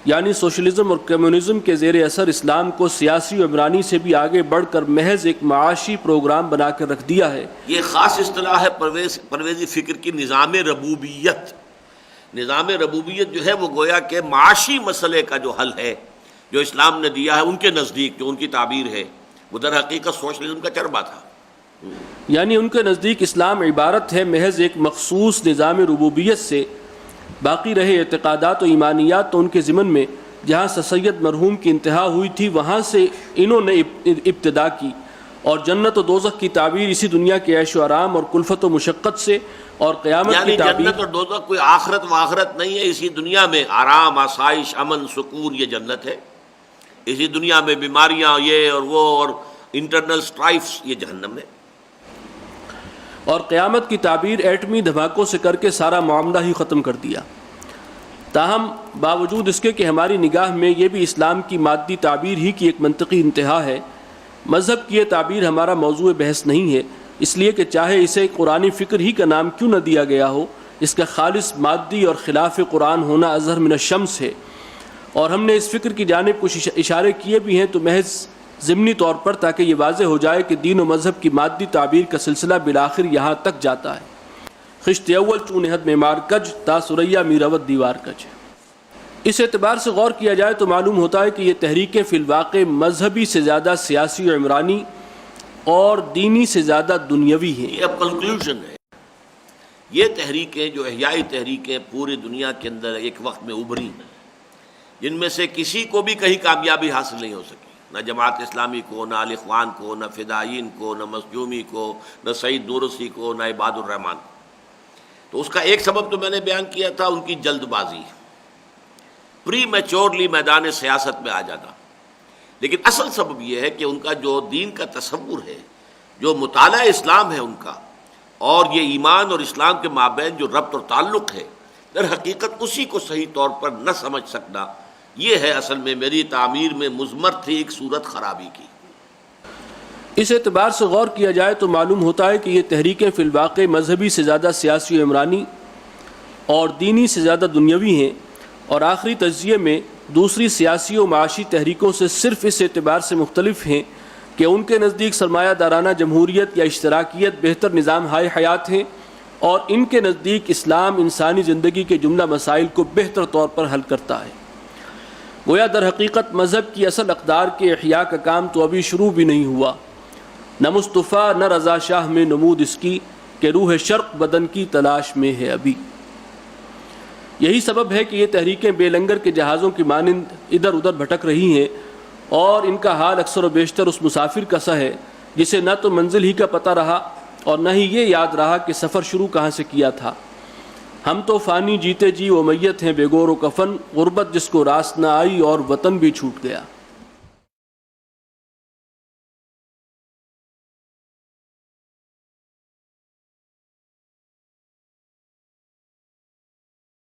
یعنی سوشلزم اور کمیونزم کے زیر اثر اسلام کو سیاسی و عمرانی سے بھی آگے بڑھ کر محض ایک معاشی پروگرام بنا کر رکھ دیا ہے۔ یہ خاص اصطلاح ہے پرویزی فکر کی، نظام ربوبیت۔ نظام ربوبیت جو ہے وہ گویا کہ معاشی مسئلے کا جو حل ہے جو اسلام نے دیا ہے، ان کے نزدیک جو ان کی تعبیر ہے وہ در حقیقت سوشلزم کا چربا تھا۔ یعنی ان کے نزدیک اسلام عبارت ہے محض ایک مخصوص نظام ربوبیت سے، باقی رہے اعتقادات و ایمانیات تو ان کے ضمن میں جہاں سر سید مرحوم کی انتہا ہوئی تھی وہاں سے انہوں نے ابتدا کی، اور جنت و دوزخ کی تعبیر اسی دنیا کے عیش و آرام اور کلفت و مشقت سے، اور قیامت یعنی کی تعبیر جنت اور دوزخ کوئی آخرت و آخرت نہیں ہے، اسی دنیا میں آرام، آسائش، امن، سکون یہ جنت ہے، اسی دنیا میں بیماریاں یہ اور وہ اور انٹرنل سٹرائفز یہ جہنم ہے۔ اور قیامت کی تعبیر ایٹمی دھماکوں سے کر کے سارا معاملہ ہی ختم کر دیا۔ تاہم باوجود اس کے کہ ہماری نگاہ میں یہ بھی اسلام کی مادی تعبیر ہی کی ایک منطقی انتہا ہے، مذہب کی یہ تعبیر ہمارا موضوع بحث نہیں ہے، اس لیے کہ چاہے اسے قرآنی فکر ہی کا نام کیوں نہ دیا گیا ہو، اس کا خالص مادی اور خلاف قرآن ہونا اظہر من الشمس ہے، اور ہم نے اس فکر کی جانب کچھ اشارے کیے بھی ہیں تو محض ضمنی طور پر، تاکہ یہ واضح ہو جائے کہ دین و مذہب کی مادی تعبیر کا سلسلہ بالآخر یہاں تک جاتا ہے۔ خشت اول چون حد معمار کج تا سریا میراوت دیوار کج۔ اس اعتبار سے غور کیا جائے تو معلوم ہوتا ہے کہ یہ تحریکیں فی الواقع مذہبی سے زیادہ سیاسی و عمرانی اور دینی سے زیادہ دنیاوی ہیں۔ یہ اب کنکلوژن ہے۔ یہ تحریکیں جو احیائی تحریکیں پوری دنیا کے اندر ایک وقت میں ابھری، جن میں سے کسی کو بھی کہیں کامیابی حاصل نہیں ہو سکی، نہ جماعت اسلامی کو، نہ الاخوان کو، نہ فدائین کو، نہ مسجومی کو، نہ سعید نورسی کو، نہ عباد الرحمان کو۔ تو اس کا ایک سبب تو میں نے بیان کیا تھا، ان کی جلد بازی، پری میچورلی میدان سیاست میں آ جانا۔ لیکن اصل سبب یہ ہے کہ ان کا جو دین کا تصور ہے، جو مطالعہ اسلام ہے ان کا، اور یہ ایمان اور اسلام کے مابین جو ربط اور تعلق ہے، در حقیقت اسی کو صحیح طور پر نہ سمجھ سکنا، یہ ہے اصل میں میری تعمیر میں مضمر تھی ایک صورت خرابی کی۔ اس اعتبار سے غور کیا جائے تو معلوم ہوتا ہے کہ یہ تحریکیں فی الواقع مذہبی سے زیادہ سیاسی و عمرانی اور دینی سے زیادہ دنیاوی ہیں، اور آخری تجزیے میں دوسری سیاسی و معاشی تحریکوں سے صرف اس اعتبار سے مختلف ہیں کہ ان کے نزدیک سرمایہ دارانہ جمہوریت یا اشتراکیت بہتر نظام ہائے حیات ہیں، اور ان کے نزدیک اسلام انسانی زندگی کے جملہ مسائل کو بہتر طور پر حل کرتا ہے۔ گویا در حقیقت مذہب کی اصل اقدار کے احیاء کا کام تو ابھی شروع بھی نہیں ہوا، نہ مصطفیٰ نہ رضا شاہ میں نمود اس کی، کہ روح شرق بدن کی تلاش میں ہے ابھی۔ یہی سبب ہے کہ یہ تحریکیں بے لنگر کے جہازوں کی مانند ادھر ادھر بھٹک رہی ہیں، اور ان کا حال اکثر و بیشتر اس مسافر کا سا ہے جسے نہ تو منزل ہی کا پتہ رہا اور نہ ہی یہ یاد رہا کہ سفر شروع کہاں سے کیا تھا۔ ہم تو فانی جیتے جی و میت ہیں بے گور و کفن، غربت جس کو راس نہ آئی اور وطن بھی چھوٹ گیا۔